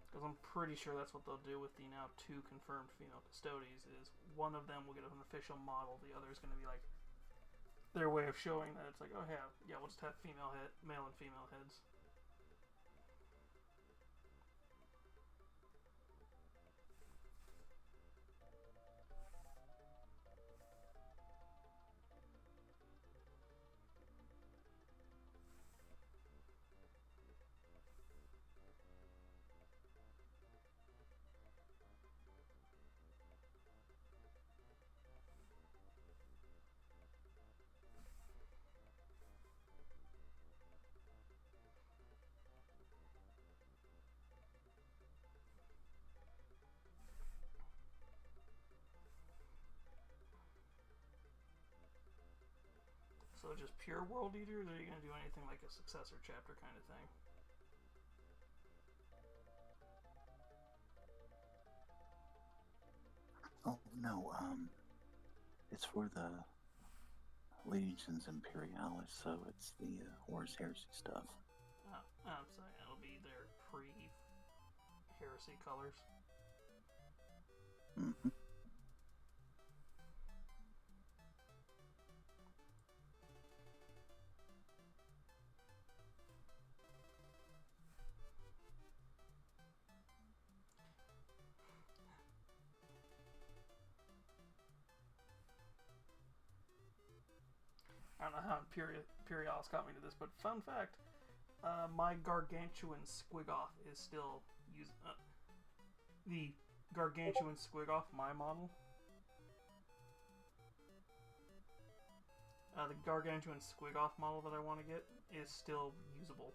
Because I'm pretty sure that's what they'll do with the now 2 confirmed female Custodes, is one of them will get an official model, the other is going to be like their way of showing that it's like, oh yeah, we'll just have male and female heads. So just pure World Eaters, or are you going to do anything like a successor chapter kind of thing? Oh no, it's for the Legions Imperialis, so it's the Horus Heresy stuff. Oh, I'm sorry, it'll be their pre-heresy colors. Mm-hmm. I don't know how Imperialis got me to this, but fun fact, my Gargantuan Squigoth is still using... the Gargantuan Squigoth, my model. The Gargantuan Squigoth model that I want to get is still usable.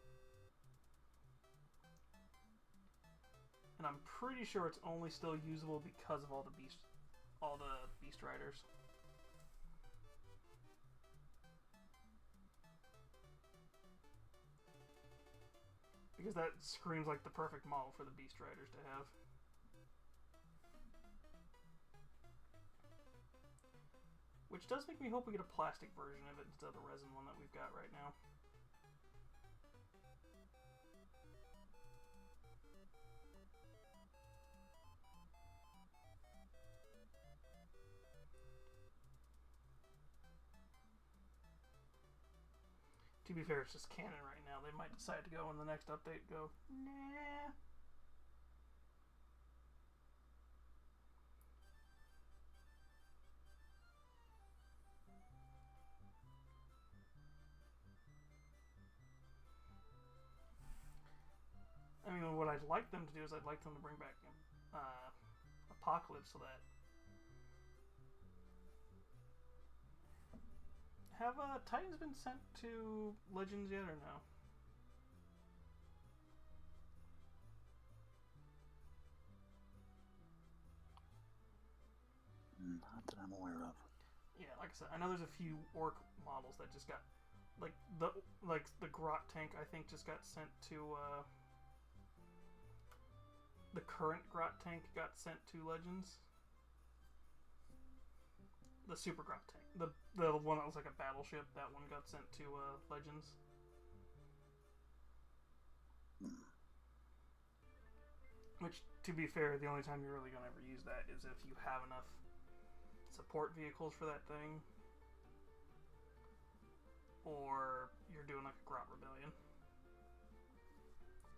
And I'm pretty sure it's only still usable because of all the Beast Riders. Because that screams like the perfect model for the Beast Riders to have. Which does make me hope we get a plastic version of it instead of the resin one that we've got right now. To be fair, it's just canon right now. They might decide to go in the next update and go, nah. I mean, what I'd like them to do is I'd like them to bring back Apocalypse, so that... Have Titans been sent to Legends yet, or no? Not that I'm aware of. Yeah, like I said, I know there's a few Orc models that just got... Like the Grot tank, I think, just got sent to... The current Grot tank got sent to Legends. The Super Grot tank. The one that was like a battleship, that one got sent to Legends. Which, to be fair, the only time you're really going to ever use that is if you have enough support vehicles for that thing. or you're doing like a Grot Rebellion,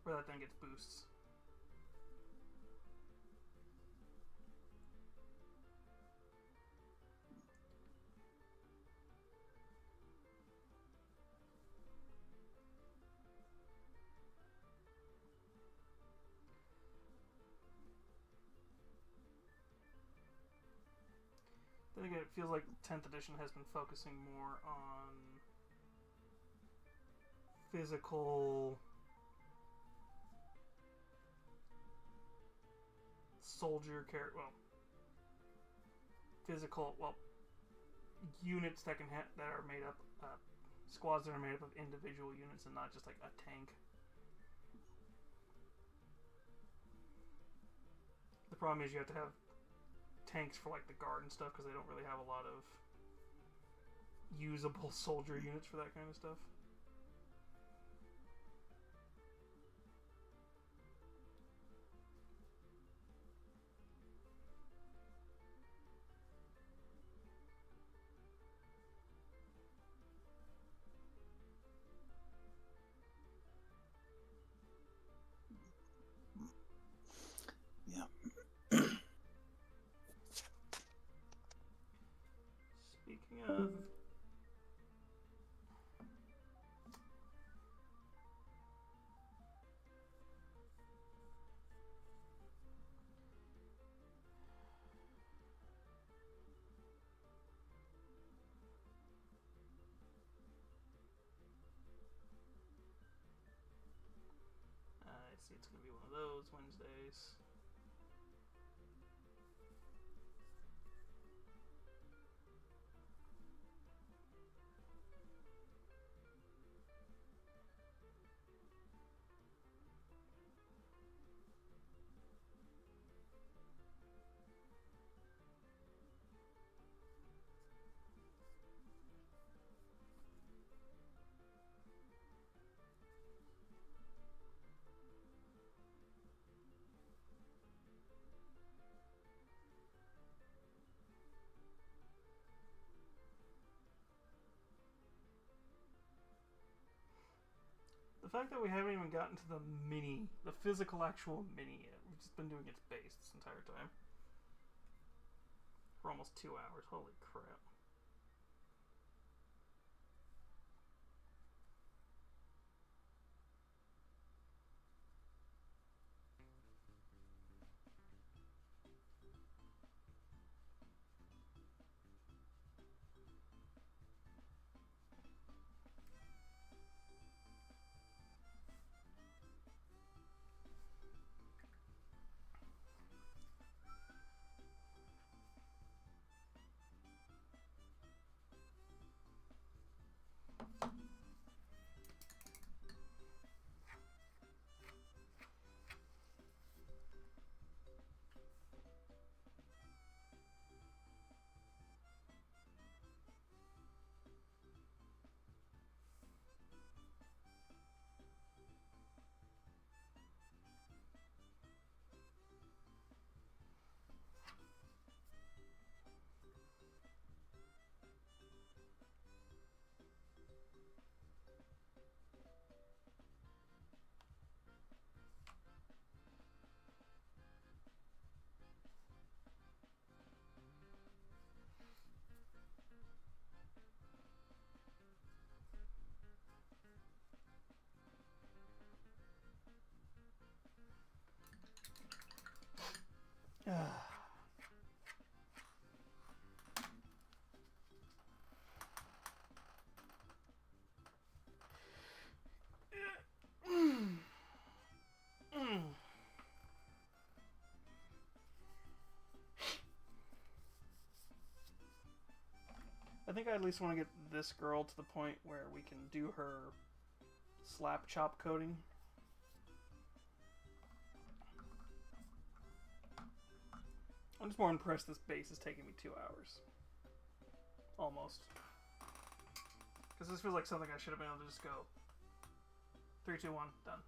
where that thing gets boosts. Then again, it feels like 10th edition has been focusing more on physical soldier character. Well, physical. Well, units that that are made up, squads that are made up of individual units and not just like a tank. The problem is you have to have tanks for like the guard and stuff because they don't really have a lot of usable soldier units for that kind of stuff. Yeah. Speaking of, I see it's gonna be one of those Wednesdays. The fact that we haven't even gotten to the physical actual mini yet. We've just been doing its base this entire time. For almost 2 hours. Holy crap. I think I at least want to get this girl to the point where we can do her slap chop coding. I'm just more impressed this base is taking me 2 hours. Almost. Because this feels like something I should have been able to just go 3, 2, 1, done.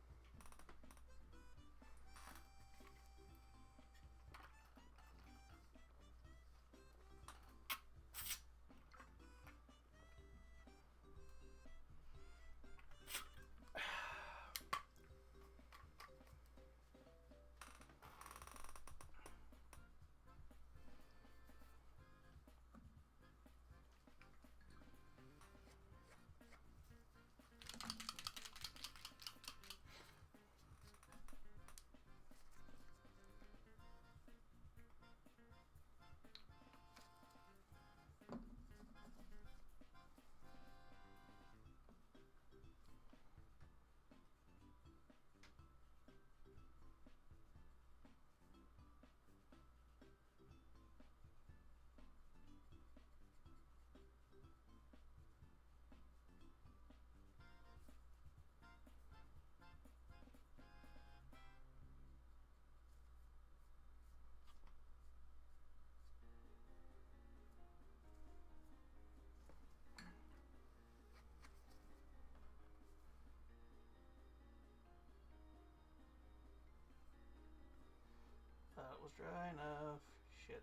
dry enough. Shit.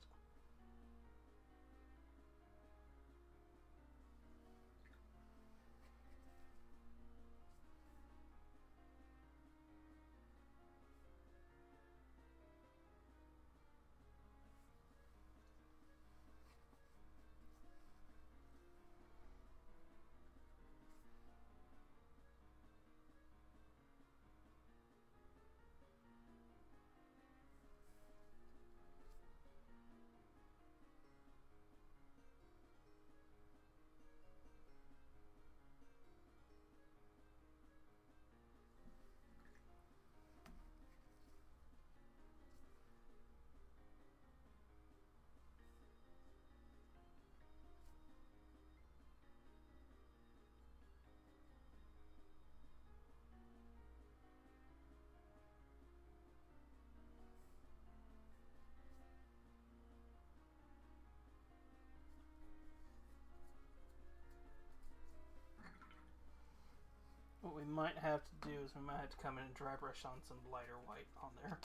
What we might have to do is we might have to come in and dry brush on some lighter white on there.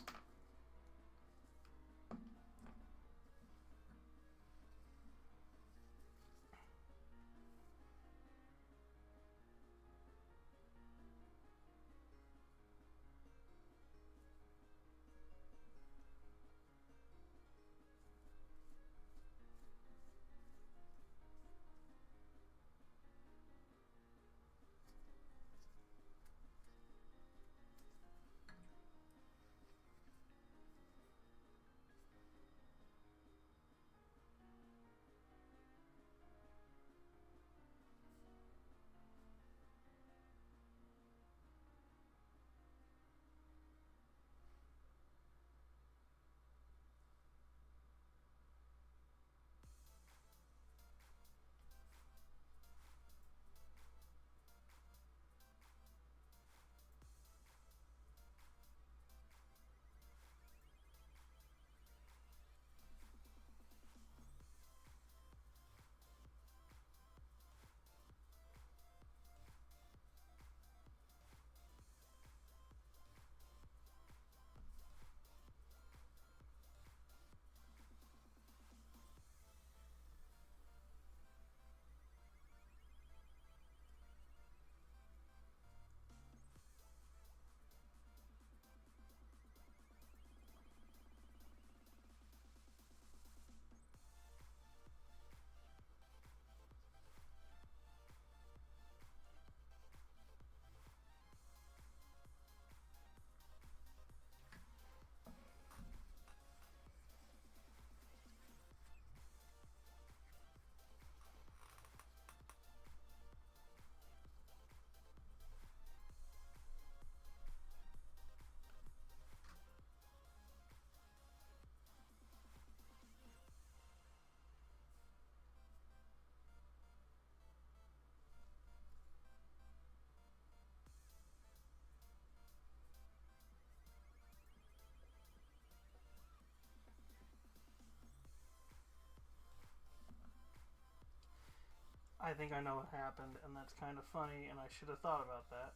I think I know what happened, and that's kind of funny, and I should have thought about that.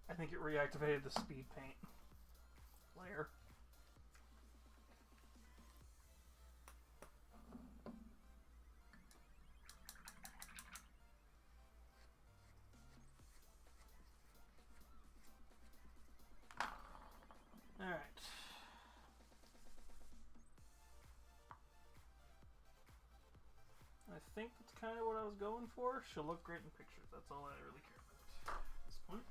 I think it reactivated the speed paint layer. Alright. I think that's kind of what I was going for. She'll look great in pictures. That's all I really care about at this point.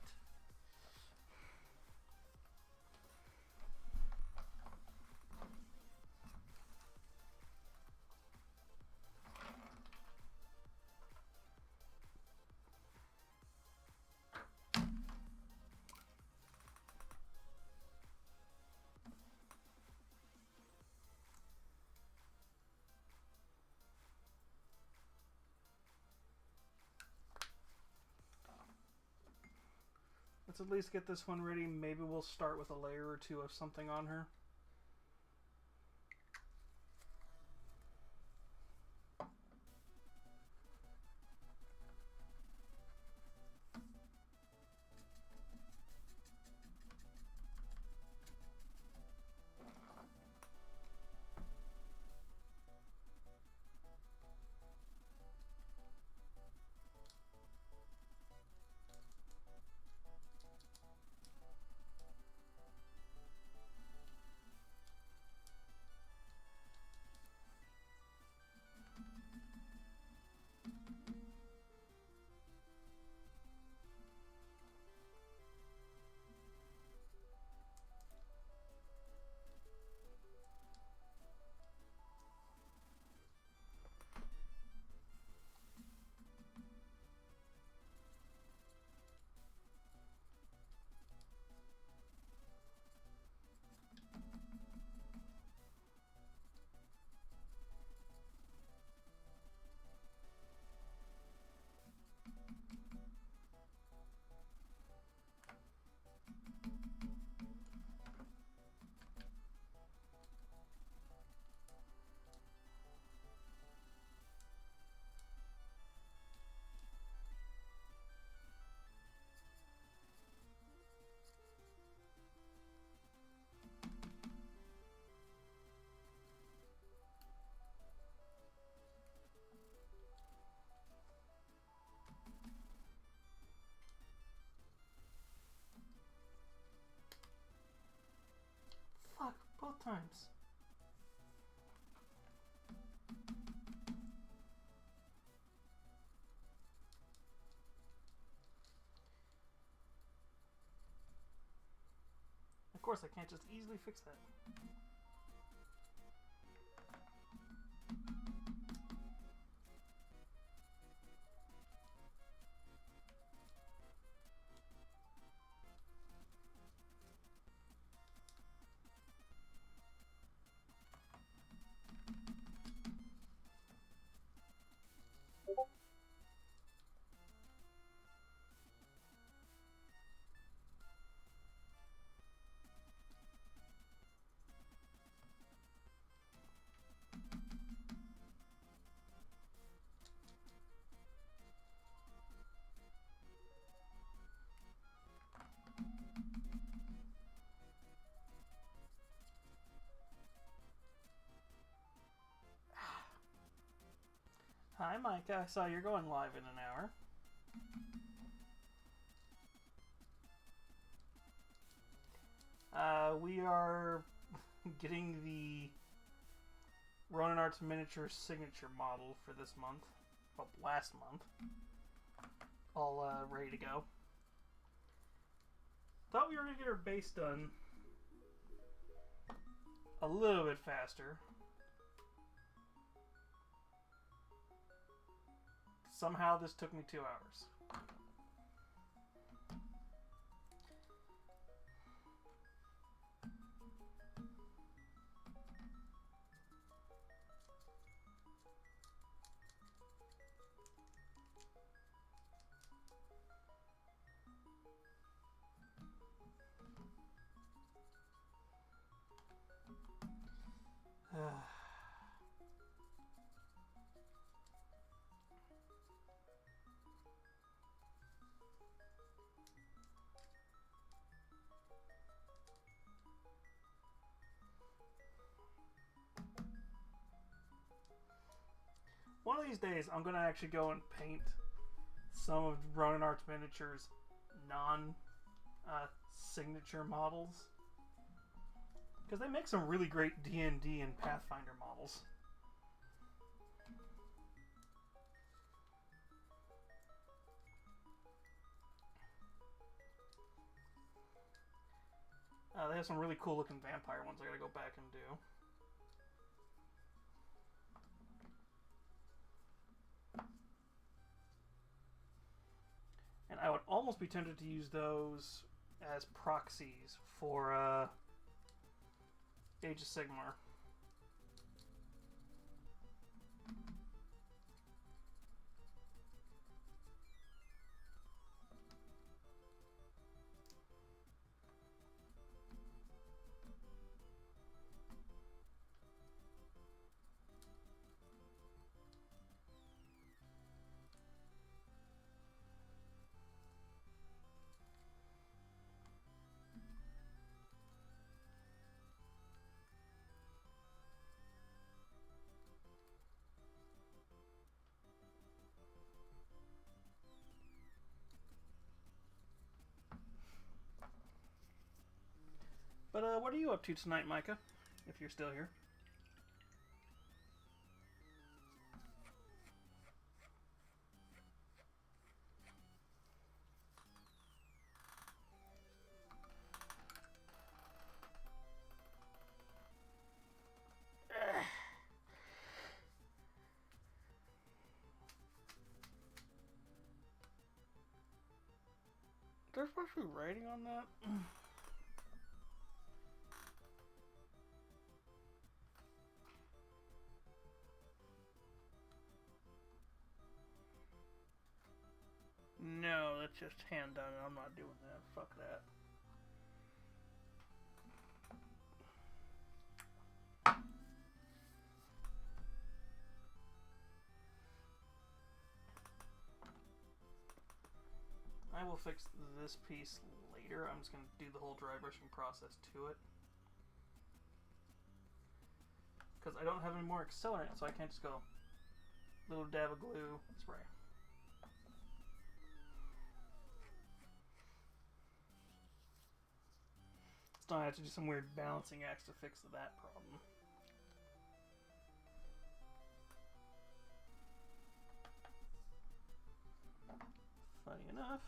Let's at least get this one ready. Maybe we'll start with a layer or two of something on her. What times? Of course, I can't just easily fix that. Hi, Micah. I saw you're going live in an hour. We are getting the Ronin Arts miniature signature model for this month. Well, last month. All ready to go. Thought we were going to get our base done a little bit faster. Somehow this took me 2 hours. One of these days, I'm going to actually go and paint some of Ronin Arts Miniature's non-signature models. Because they make some really great D&D and Pathfinder models. They have some really cool looking vampire ones I gotta go back and do. And I would almost be tempted to use those as proxies for Age of Sigmar. But what are you up to tonight, Micah? If you're still here. There's supposed to be writing on that? No, that's just hand done. I'm not doing that. Fuck that. I will fix this piece later. I'm just going to do the whole dry brushing process to it. Because I don't have any more accelerant, so I can't just go little dab of glue, spray. Still have to do some weird balancing acts to fix that problem. Funny enough.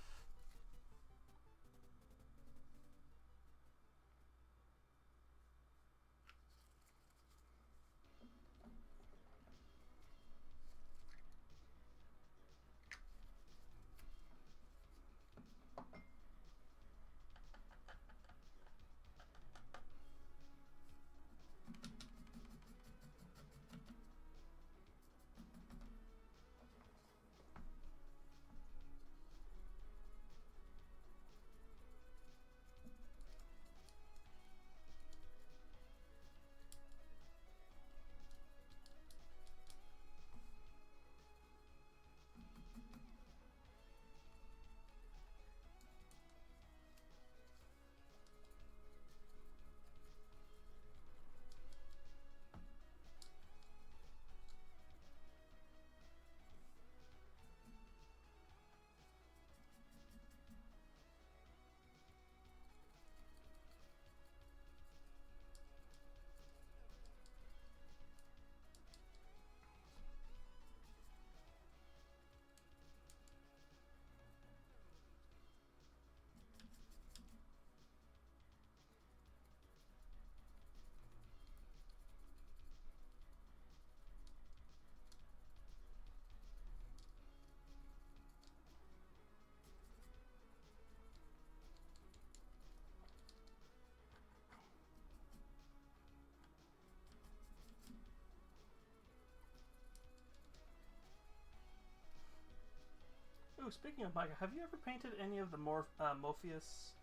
Oh, speaking of Micah, have you ever painted any of the Morpheus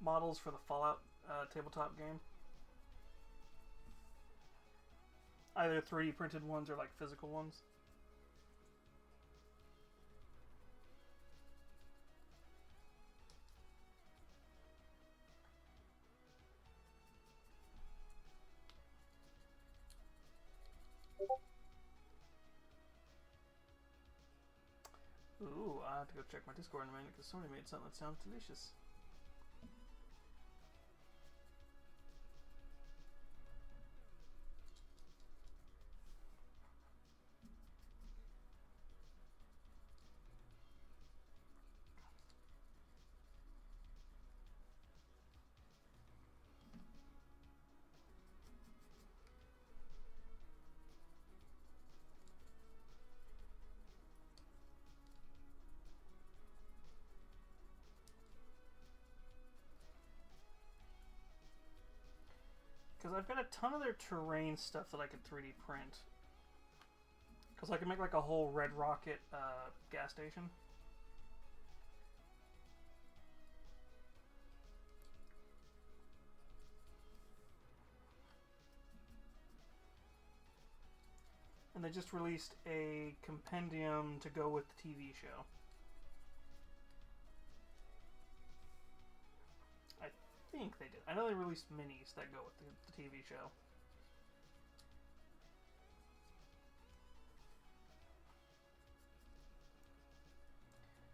models for the Fallout tabletop game? Either 3D printed ones or like physical ones? Ooh, I have to go check my Discord in a minute because somebody made something that sounds delicious. Because I've got a ton of their terrain stuff that I could 3D print. Because I can make like a whole Red Rocket gas station. And they just released a compendium to go with the TV show. I think they did. I know they released minis that go with the TV show.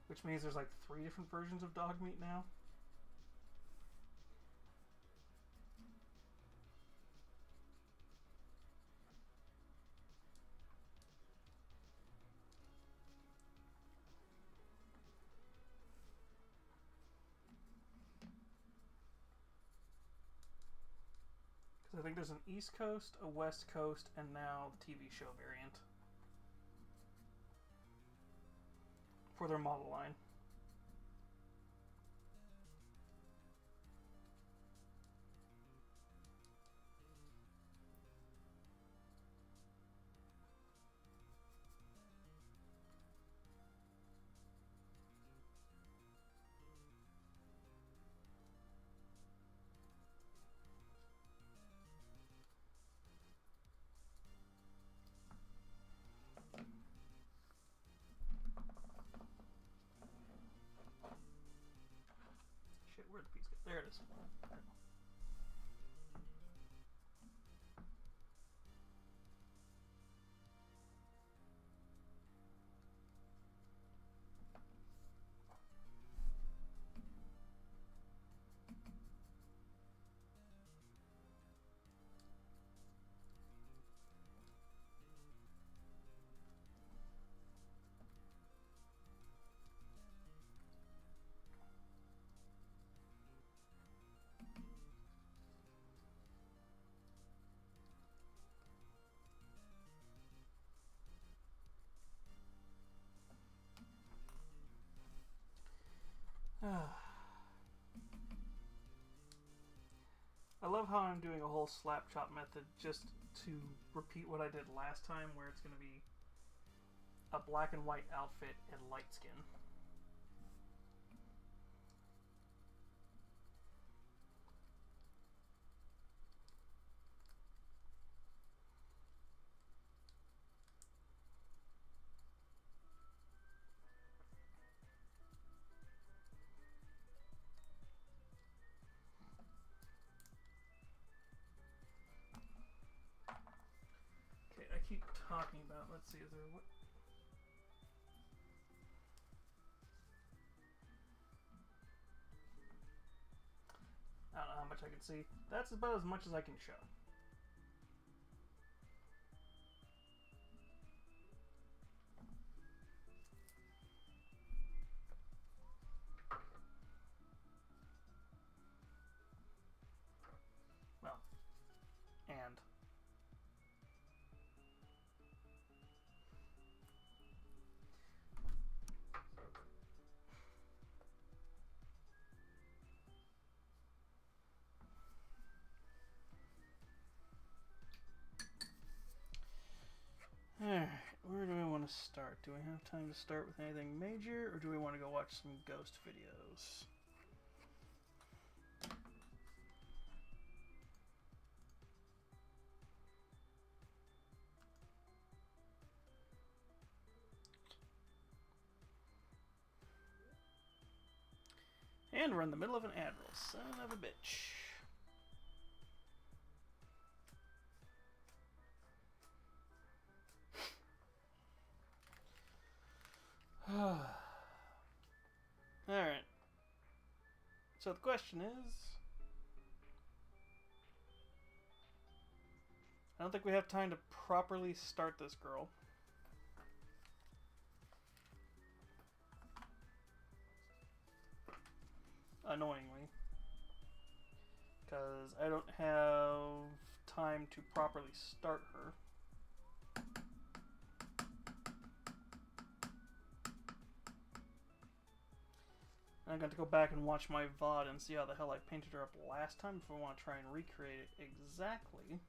Which means there's like 3 different versions of dog meat now. Because I think there's an East Coast, a West Coast, and now the TV show variant for their model line. I love how I'm doing a whole slap chop method just to repeat what I did last time, where it's going to be a black and white outfit and light skin. Okay, I keep talking about, let's see, is there what? I don't know how much I can see. That's about as much as I can show. Well, and alright, where do I want to start? Do I have time to start with anything major, or do we want to go watch some ghost videos? And we're in the middle of an admiral, son of a bitch. Alright. So the question is, I don't think we have time to properly start this girl. Annoyingly. Because I don't have time to properly start her. And I'm going to go back and watch my VOD and see how the hell I painted her up last time if I want to try and recreate it exactly.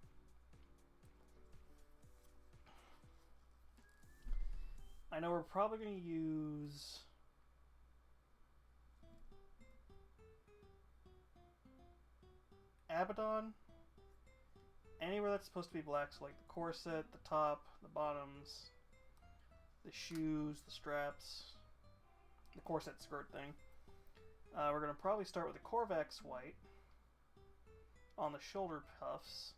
I know we're probably going to use Abaddon anywhere that's supposed to be black, so like the corset, the top, the bottoms, the shoes, the straps, the corset skirt thing. We're going to probably start with the Corvax white on the shoulder puffs.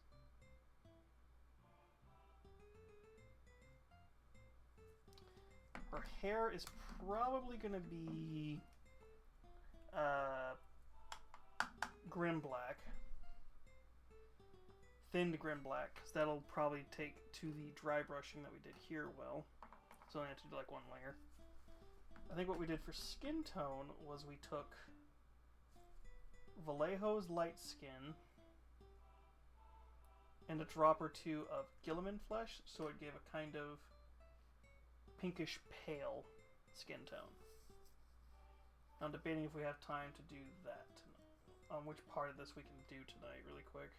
Her hair is probably going to be grim black. Thinned grim black, because that'll probably take to the dry brushing that we did here well. So I have to do like one layer. I think what we did for skin tone was we took Vallejo's light skin and a drop or two of Gilliman flesh, so it gave a kind of pinkish pale skin tone. I'm debating if we have time to do that tonight, on which part of this we can do tonight really quick.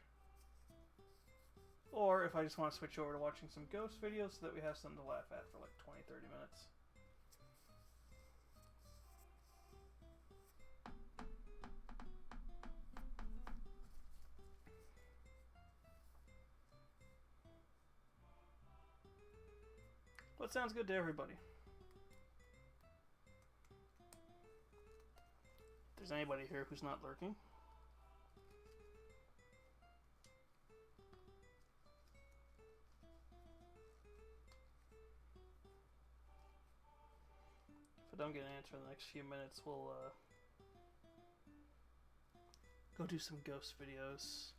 Or if I just want to switch over to watching some ghost videos so that we have something to laugh at for like 20-30 minutes. What sounds good to everybody? If there's anybody here who's not lurking. If I don't get an answer in the next few minutes, we'll go do some ghost videos.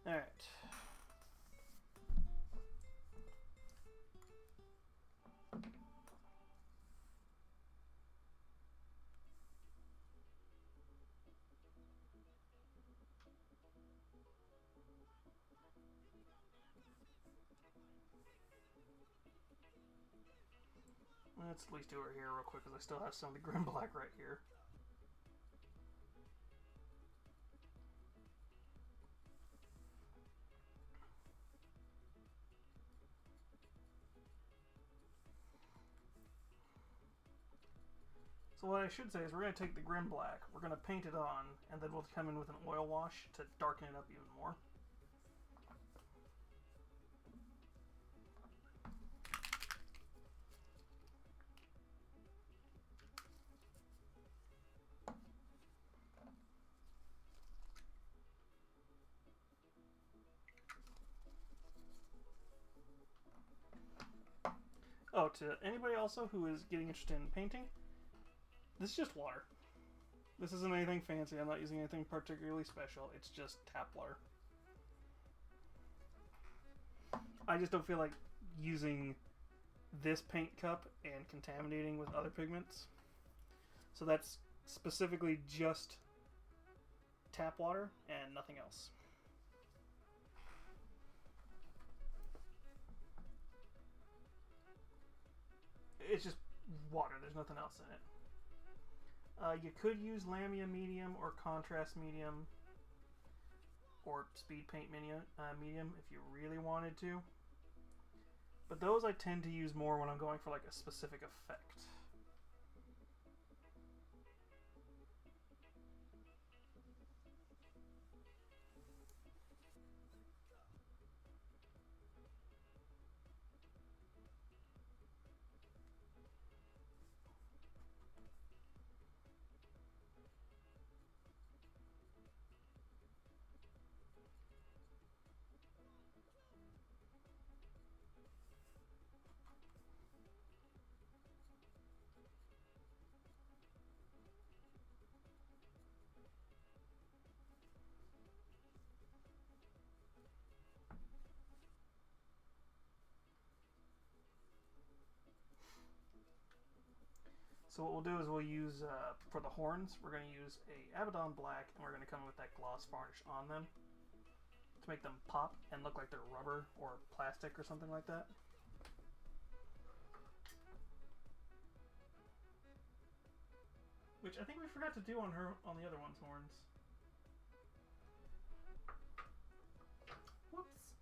Alright. Let's at least do her here real quick, because I still have some of the grim black right here. So what I should say is we're going to take the Grim Black, we're going to paint it on, and then we'll come in with an oil wash to darken it up even more. Oh, to anybody also who is getting interested in painting, this is just water. This isn't anything fancy. I'm not using anything particularly special. It's just tap water. I just don't feel like using this paint cup and contaminating with other pigments. So that's specifically just tap water and nothing else. It's just water. There's nothing else in it. You could use Lamia medium or contrast medium or speed paint medium if you really wanted to. But those I tend to use more when I'm going for like a specific effect. So what we'll do is we'll use, for the horns, we're going to use a Abaddon Black, and we're going to come in with that gloss varnish on them to make them pop and look like they're rubber or plastic or something like that. Which I think we forgot to do on the other one's horns. Whoops.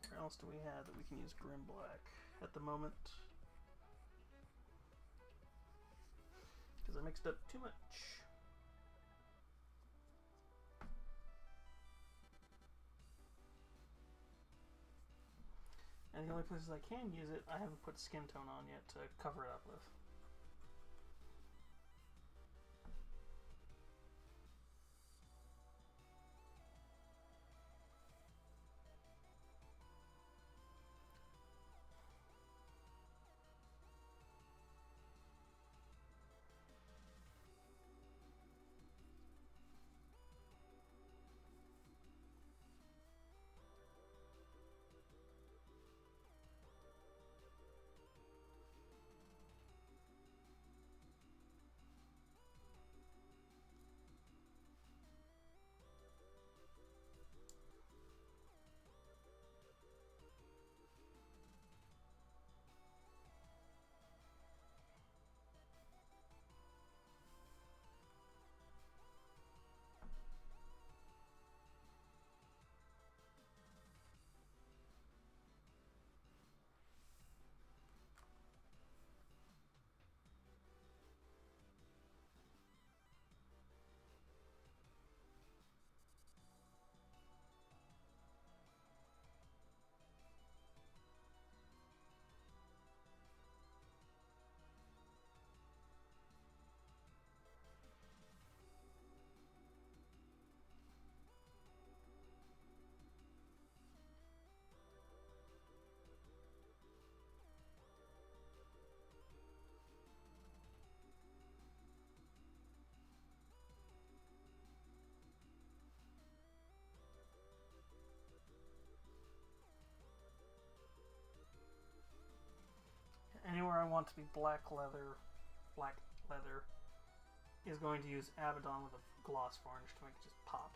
Where else do we have that we can use Grim Black at the moment? Because I mixed up too much. And the only places I can use it, I haven't put skin tone on yet to cover it up with. Anywhere I want to be black leather is going to use Abaddon with a gloss varnish to make it just pop.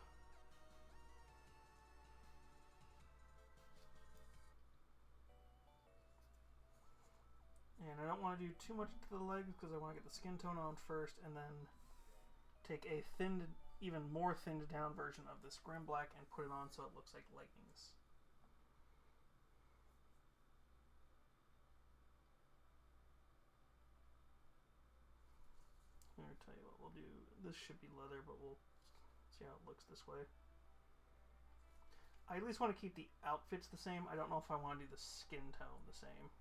And I don't want to do too much to the legs because I want to get the skin tone on first and then take a thinned even more thinned down version of this Grim Black and put it on so it looks like leggings. I'm going to tell you what we'll do. This should be leather, but we'll see how it looks this way. I at least want to keep the outfits the same. I don't know if I want to do the skin tone the same.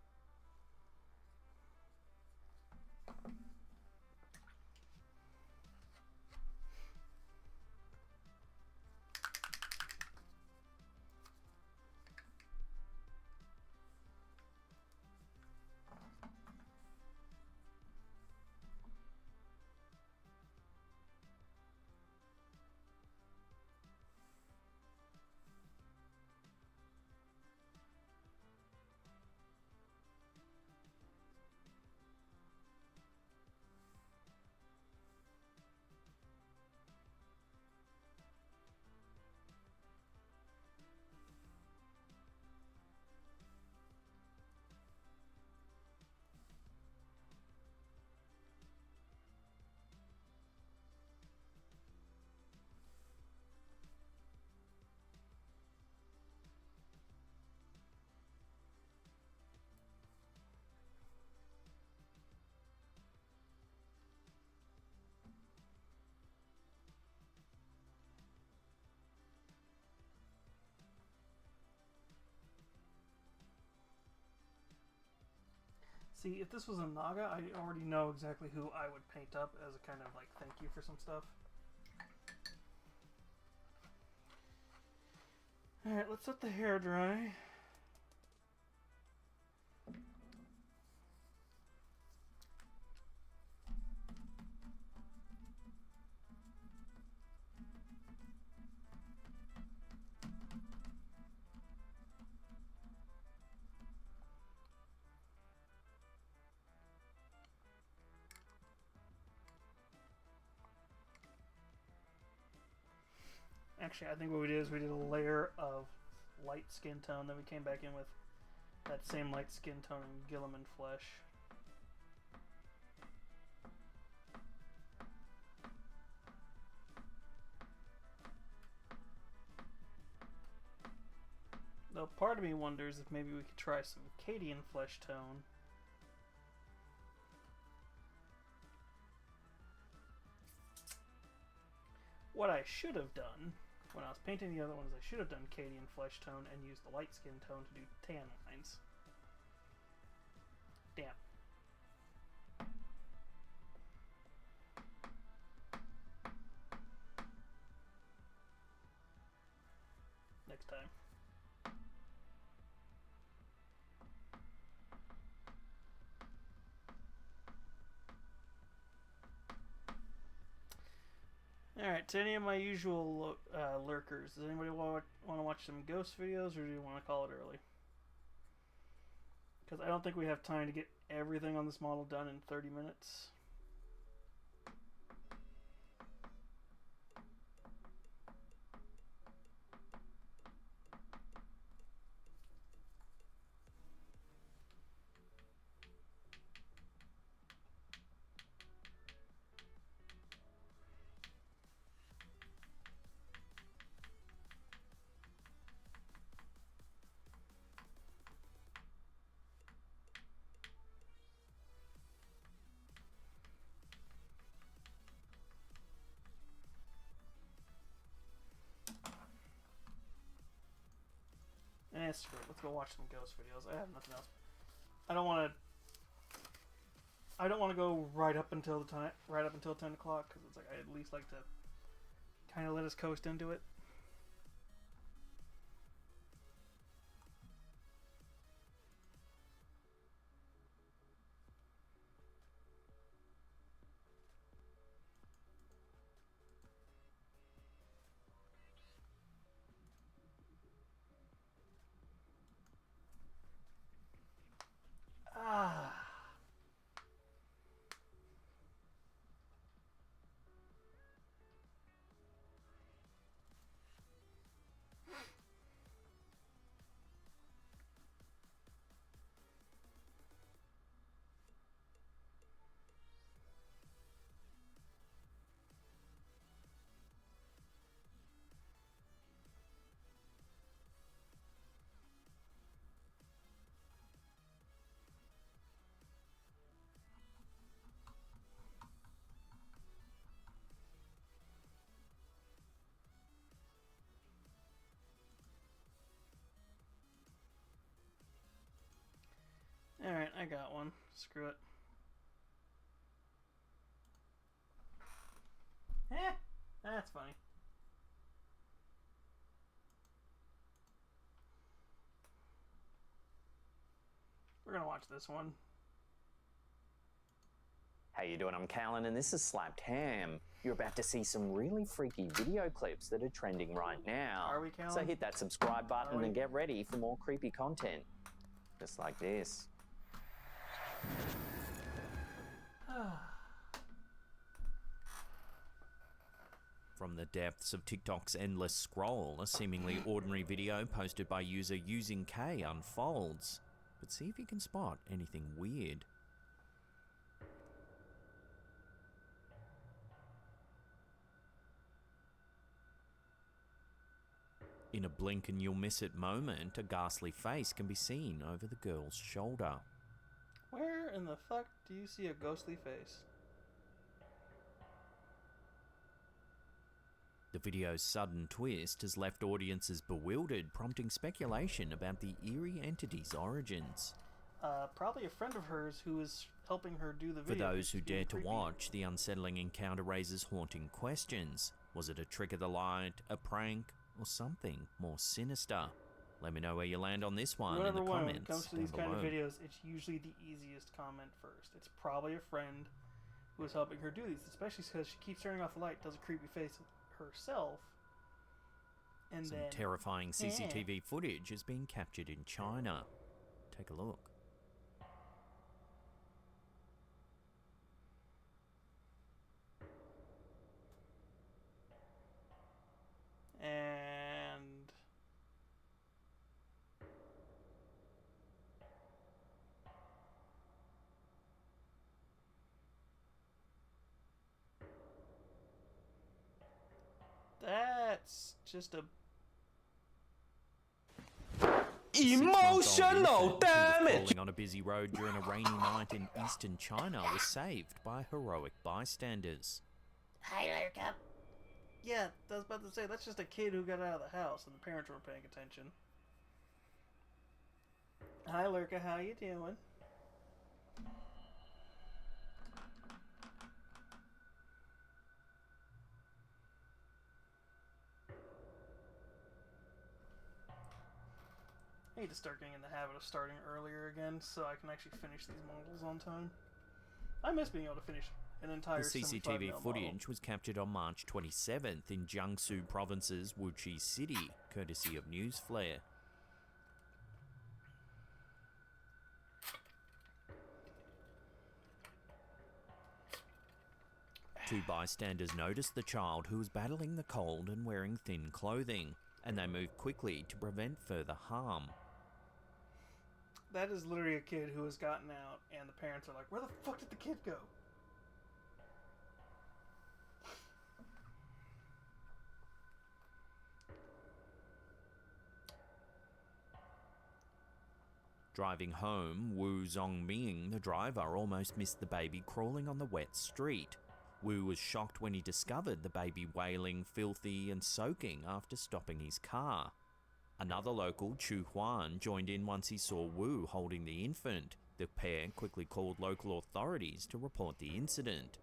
See, if this was a Naga, I already know exactly who I would paint up as a kind of like thank you for some stuff. Alright, let's let the hair dry. Actually, I think what we did is we did a layer of light skin tone, then we came back in with that same light skin tone in Gilliman Flesh. Though part of me wonders if maybe we could try some Cadian Flesh tone. What I should have done when I was painting the other ones, I should have done Cadian Flesh tone and used the light skin tone to do tan lines. Damn. Next time. Alright, to any of my usual lurkers, does anybody want to watch some ghost videos, or do you want to call it early? Because I don't think we have time to get everything on this model done in 30 minutes. Screw it. Let's go watch some ghost videos. I have nothing else. I don't want to go right up until 10 o'clock, because it's like I at least like to kind of let us coast into it. I got one. Screw it. That's funny. We're gonna watch this one. How you doing? I'm Callan and this is Slapped Ham. You're about to see some really freaky video clips that are trending right now. Are we, Callan? So hit that subscribe button Are we? and get ready for more creepy content. Just like this. From the depths of TikTok's endless scroll, a seemingly ordinary video posted by user Using K unfolds. But see if you can spot anything weird. In a blink and you'll miss it moment, a ghastly face can be seen over the girl's shoulder. Where in the fuck do you see a ghostly face? The video's sudden twist has left audiences bewildered, prompting speculation about the eerie entity's origins. Probably a friend of hers who is helping her do the For video. those who It's being dare to creepy. watch, the unsettling encounter raises haunting questions. Was it a trick of the light, a prank, or something more sinister? Let me know where you land on this one in Number the one, when comments it comes to down these kind of below. videos, it's usually the easiest comment first. It's probably a friend who is helping her do these, especially because she keeps turning off the light, does a creepy face herself, and Some then terrifying CCTV footage is being captured in China. Take a look. and that's just a Emotional damage! Falling on a busy road during a rainy night in eastern China was saved by heroic bystanders. Hi, Lurka. Yeah, I was about to say, that's just a kid who got out of the house and the parents weren't paying attention. Hi, Lurka, how you doing? I need to start getting in the habit of starting earlier again so I can actually finish these models on time. I miss being able to finish an entire The 75 CCTV mil footage model. was captured on March 27th in Jiangsu Province's Wuxi City, courtesy of Newsflare. Two bystanders noticed the child who was battling the cold and wearing thin clothing, and they moved quickly to prevent further harm. That is literally a kid who has gotten out, and the parents are like, where the fuck did the kid go? Driving home, Wu Zhongming, the driver, almost missed the baby crawling on the wet street. Wu was shocked when he discovered the baby wailing, filthy and soaking after stopping his car. Another local, Chu Huan, joined in once he saw Wu holding the infant. The pair quickly called local authorities to report the incident.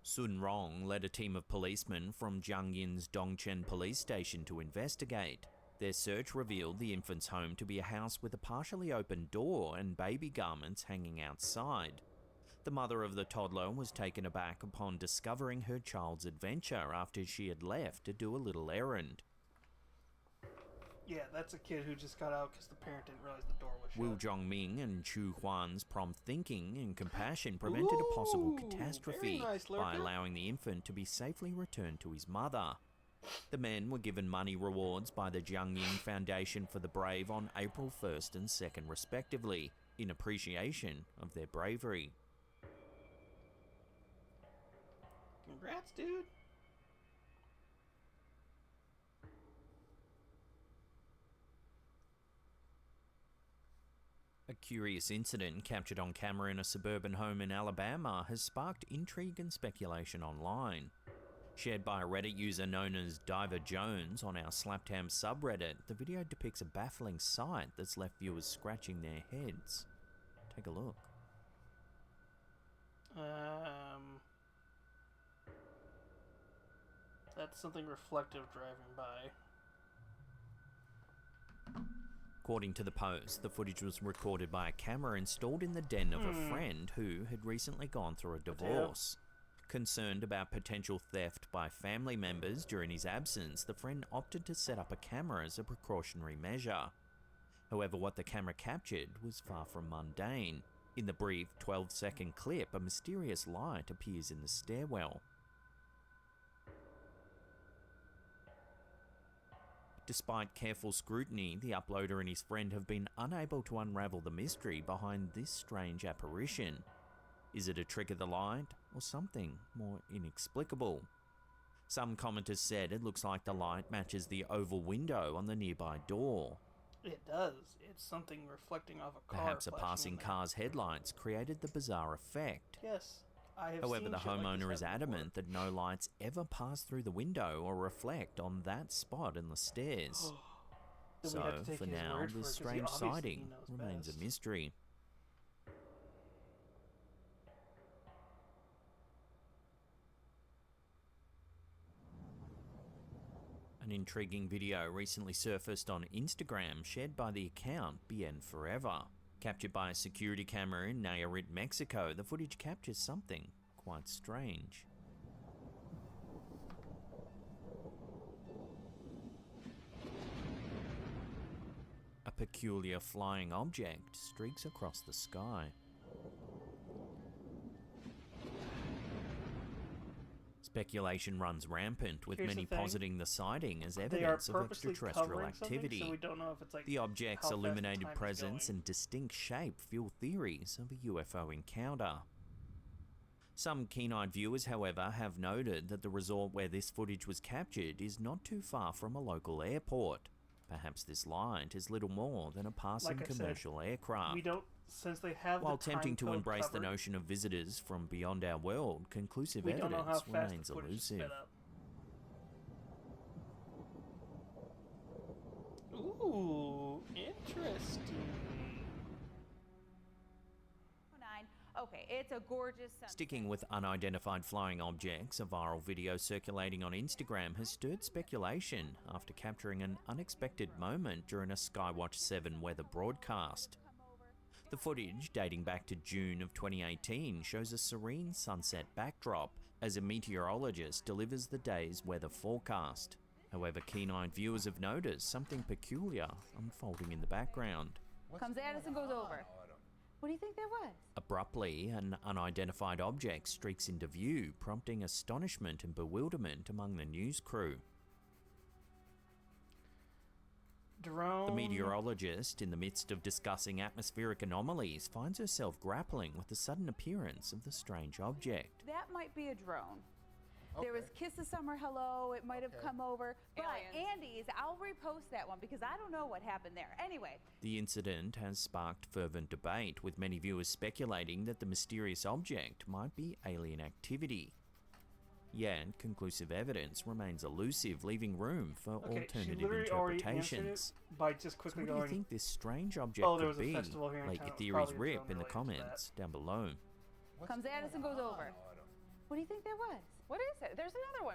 Sun Rong led a team of policemen from Jiangyin's Dongchen police station to investigate. Their search revealed the infant's home to be a house with a partially open door and baby garments hanging outside. The mother of the toddler was taken aback upon discovering her child's adventure after she had left to do a little errand. Yeah, that's a kid who just got out because the parent didn't realize the door was shut. Wu Zhongming and Chu Huan's prompt thinking and compassion prevented a possible Ooh, catastrophe very nice, by Lurker. allowing the infant to be safely returned to his mother. The men were given money rewards by the Jiangyin Foundation for the Brave on April 1st and 2nd respectively, in appreciation of their bravery. Congrats, dude. A curious incident captured on camera in a suburban home in Alabama has sparked intrigue and speculation online. Shared by a Reddit user known as Diver Jones on our Slaptam subreddit, the video depicts a baffling sight that's left viewers scratching their heads. Take a look. That's something reflective driving by. According to the Post, the footage was recorded by a camera installed in the den of a friend who had recently gone through a divorce. Concerned about potential theft by family members during his absence, the friend opted to set up a camera as a precautionary measure. However, what the camera captured was far from mundane. In the brief 12-second clip, a mysterious light appears in the stairwell. Despite careful scrutiny, the uploader and his friend have been unable to unravel the mystery behind this strange apparition. Is it a trick of the light, or something more inexplicable? Some commenters said it looks like the light matches the oval window on the nearby door. It does. It's something reflecting off a car. Perhaps a flashing passing in there. car's headlights created the bizarre effect. Yes. I have However, seen the shit like homeowner this is happen adamant that no lights ever pass through the window or reflect on that spot in the stairs. Then we So, have to take for his now, word for this it, 'cause he strange obviously sighting knows remains a best. mystery. An intriguing video recently surfaced on Instagram shared by the account Bien Forever. Captured by a security camera in Nayarit, Mexico, the footage captures something quite strange. A peculiar flying object streaks across the sky. Speculation runs rampant, with Here's the many thing. positing the sighting as They are evidence of purposely extraterrestrial covering something, activity. so we don't know if it's like The object's how fast the illuminated time is presence going. and distinct shape fuel theories of a UFO encounter. Some keen-eyed viewers, however, have noted that the resort where this footage was captured is not too far from a local airport. Perhaps this light is little more than a passing Like I said, commercial aircraft. We don't, since they have While the time tempting to code embrace the covered, notion of visitors from beyond our world, conclusive we don't know how evidence fast remains the footage is elusive. sped up. Ooh, interesting. Okay, it's a gorgeous sunset. Sticking with unidentified flying objects, a viral video circulating on Instagram has stirred speculation after capturing an unexpected moment during a Skywatch 7 weather broadcast. The footage, dating back to June of 2018, shows a serene sunset backdrop as a meteorologist delivers the day's weather forecast. However, keen-eyed viewers have noticed something peculiar unfolding in the background. Comes at us and goes over. What do you think that was? Abruptly, an unidentified object streaks into view, prompting astonishment and bewilderment among the news crew. Drone. The meteorologist, in the midst of discussing atmospheric anomalies, finds herself grappling with the sudden appearance of the strange object. That might be a drone. There was Kiss the Summer Hello, it might have come over. But Andy's, I'll repost that one because I don't know what happened there. Anyway. The incident has sparked fervent debate, with many viewers speculating that the mysterious object might be alien activity. Yet, conclusive evidence remains elusive, leaving room for Okay, she alternative literally already answered interpretations. it by just So quickly what do you going, think this strange object oh, there could was a be? festival here in Let town. your It's theories probably a rip drone in the related to comments down below. Comes at us and goes over. What do you think that was? What is it? There's another one.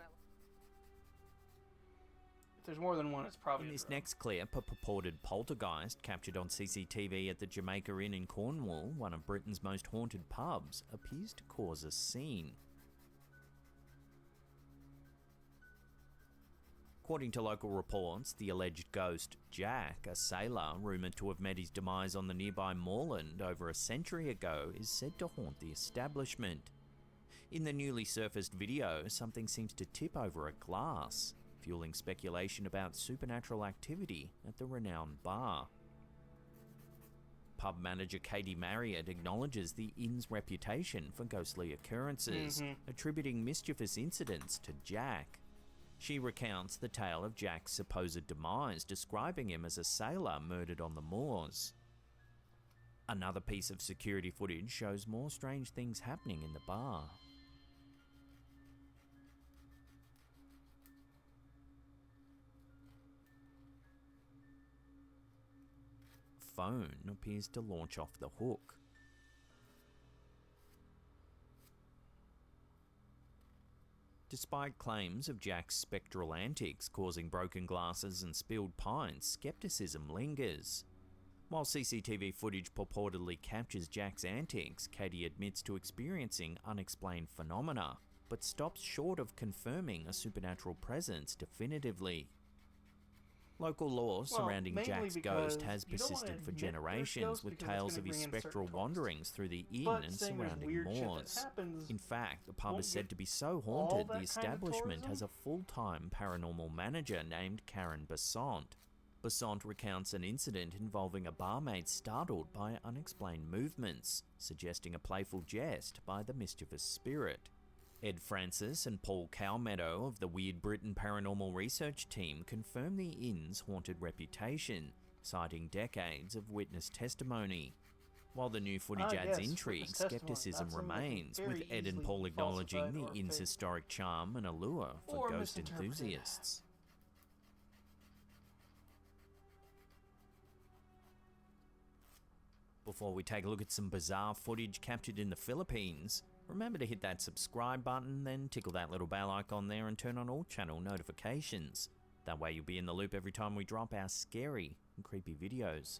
if there's more than one, it's probably In a this drone. next clip, a purported poltergeist captured on CCTV at the Jamaica Inn in Cornwall, one of Britain's most haunted pubs, appears to cause a scene. According to local reports, the alleged ghost Jack, a sailor rumoured to have met his demise on the nearby moorland over a century ago, is said to haunt the establishment. In the newly surfaced video, something seems to tip over a glass, fueling speculation about supernatural activity at the renowned bar. Pub manager Katie Marriott acknowledges the inn's reputation for ghostly occurrences, attributing mischievous incidents to Jack. She recounts the tale of Jack's supposed demise, describing him as a sailor murdered on the moors. Another piece of security footage shows more strange things happening in the bar. phone appears to launch off the hook. Despite claims of Jack's spectral antics causing broken glasses and spilled pints, skepticism lingers. While CCTV footage purportedly captures Jack's antics, Katie admits to experiencing unexplained phenomena, but stops short of confirming a supernatural presence definitively. Local lore surrounding mainly Jack's because ghost has you don't wanna persisted for admit there's generations, ghosts with because it's tales gonna of his bring in spectral certain wanderings through the inn But and saying there's surrounding weird shit that moors. happens In fact, the pub won't is said get to be so all haunted, that the kind of establishment has tourism. a full-time paranormal manager named Karen Besant. Besant recounts an incident involving a barmaid startled by unexplained movements, suggesting a playful jest by the mischievous spirit. Ed Francis and Paul Cowmeadow of the Weird Britain Paranormal Research Team confirm the inn's haunted reputation, citing decades of witness testimony. While the new footage adds yes, intrigue, witness testimony. skepticism That's something that can remains, very with Ed and easily Paul be acknowledging falsified the or inn's fake. historic charm and allure for Or ghost misinterpreted. enthusiasts. Before we take a look at some bizarre footage captured in the Philippines, remember to hit that subscribe button, then tickle that little bell icon there and turn on all channel notifications. That way you'll be in the loop every time we drop our scary and creepy videos.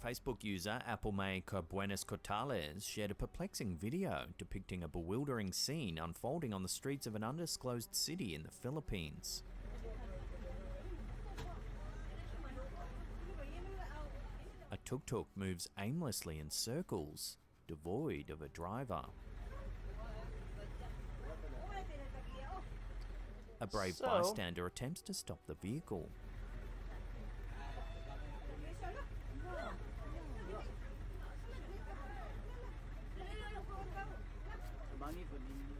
Facebook user Appleme Carbuenas Cortales shared a perplexing video depicting a bewildering scene unfolding on the streets of an undisclosed city in the Philippines. A tuk-tuk moves aimlessly in circles, devoid of a driver. A brave So- bystander attempts to stop the vehicle.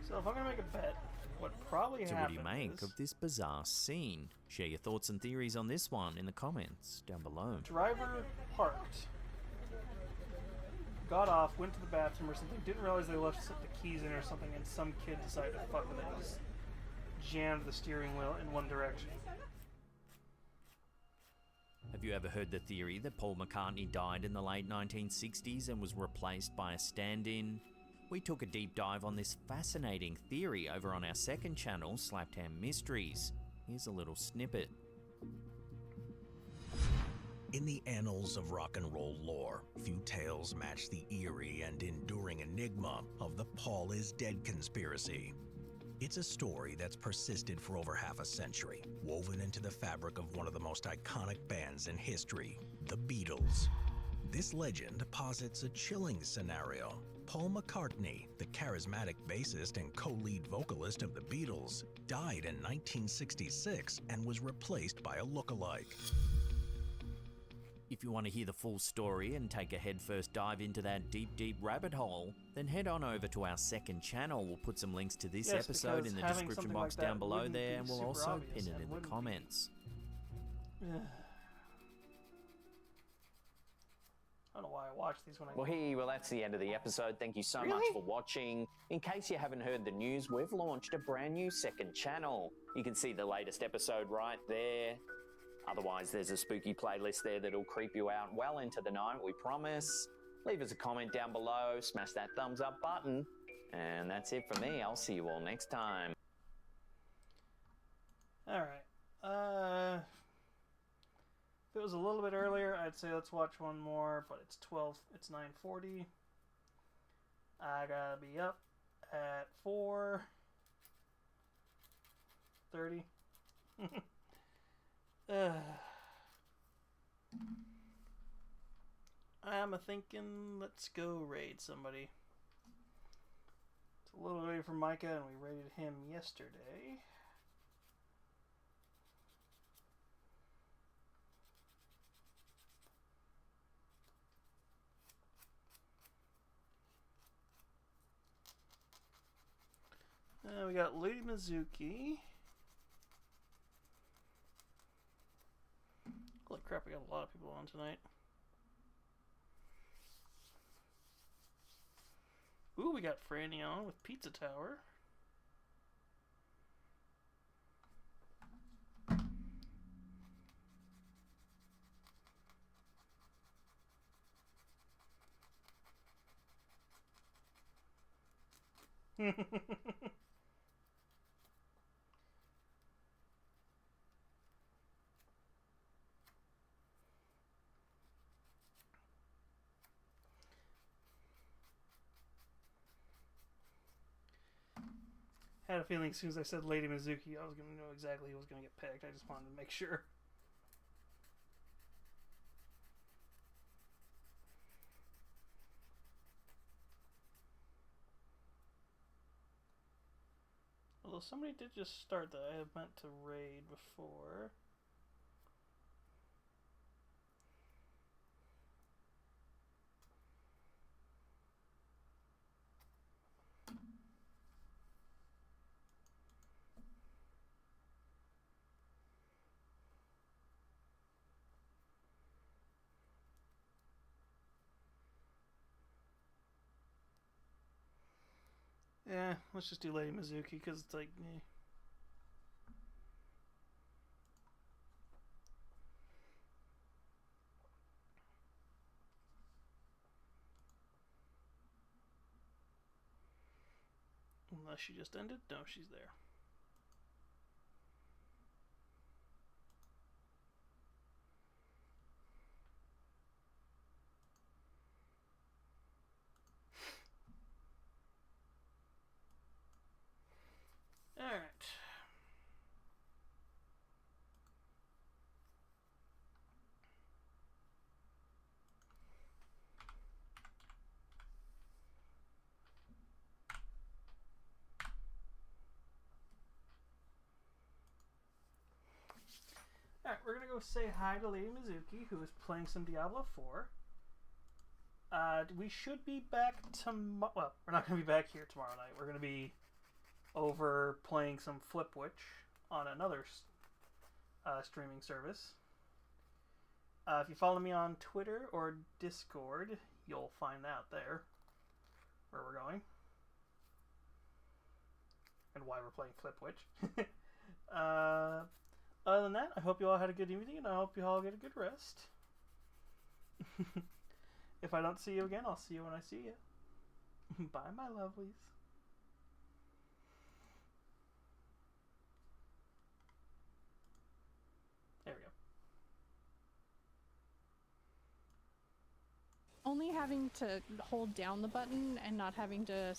So if I'm gonna make a bet, what probably So what happened do you make is of this bizarre scene? Share your thoughts and theories on this one in the comments down below. driver parked, got off, went to the bathroom or something, didn't realize they left the keys in or something, and some kid decided to fuck with it and just jammed the steering wheel in one direction. Have you ever heard the theory that Paul McCartney died in the late 1960s and was replaced by a stand-in? We took a deep dive on this fascinating theory over on our second channel, Slaptam Mysteries. Here's a little snippet. In the annals of rock and roll lore, few tales match the eerie and enduring enigma of the Paul is Dead conspiracy. It's a story that's persisted for over half a century, woven into the fabric of one of the most iconic bands in history, the Beatles. This legend posits a chilling scenario. Paul McCartney, the charismatic bassist and co-lead vocalist of the Beatles, died in 1966 and was replaced by a lookalike. If you want to hear the full story and take a headfirst dive into that deep rabbit hole, then head on over to our second channel. We'll put some links to this Yes, episode because in the having description something box like that down below wouldn't there, be and we'll super also obvious pin it and in the wouldn't be- comments. I don't know why I watch these when I. Well, that's the end of the episode. Thank you so much Really? for watching. In case you haven't heard the news, we've launched a brand new second channel. You can see the latest episode right there. Otherwise, there's a spooky playlist there that'll creep you out well into the night, we promise. Leave us a comment down below, smash that thumbs up button. And that's it for me. I'll see you all next time. Alright. If it was a little bit earlier, I'd say let's watch one more, but it's 9:40. I gotta be up at 4:30. I'm a thinking, let's go raid somebody. It's a little early for Micah, and we raided him yesterday. We got Lady Mizuki. Holy crap, we got a lot of people on tonight. Ooh, we got Franny on with Pizza Tower. Had a feeling as soon as I said Lady Mizuki, I was going to know exactly who was going to get picked. I just wanted to make sure. Although somebody did just start that I had meant to raid before. Yeah, let's just do Lady Mizuki because it's like, eh. Unless she just ended? No, she's there. Alright. Alright, we're gonna go say hi to Lady Mizuki, who is playing some Diablo 4. We should be back tomorrow. Well, we're not gonna be back here tomorrow night. We're gonna be over playing some Flipwitch on another streaming service. If you follow me on Twitter or Discord, you'll find out there where we're going and why we're playing Flipwitch. Other than that, I hope you all had a good evening, and I hope you all get a good rest. If I don't see you again, I'll see you when I see you. Bye, my lovelies. There we go. Only having to hold down the button and not having to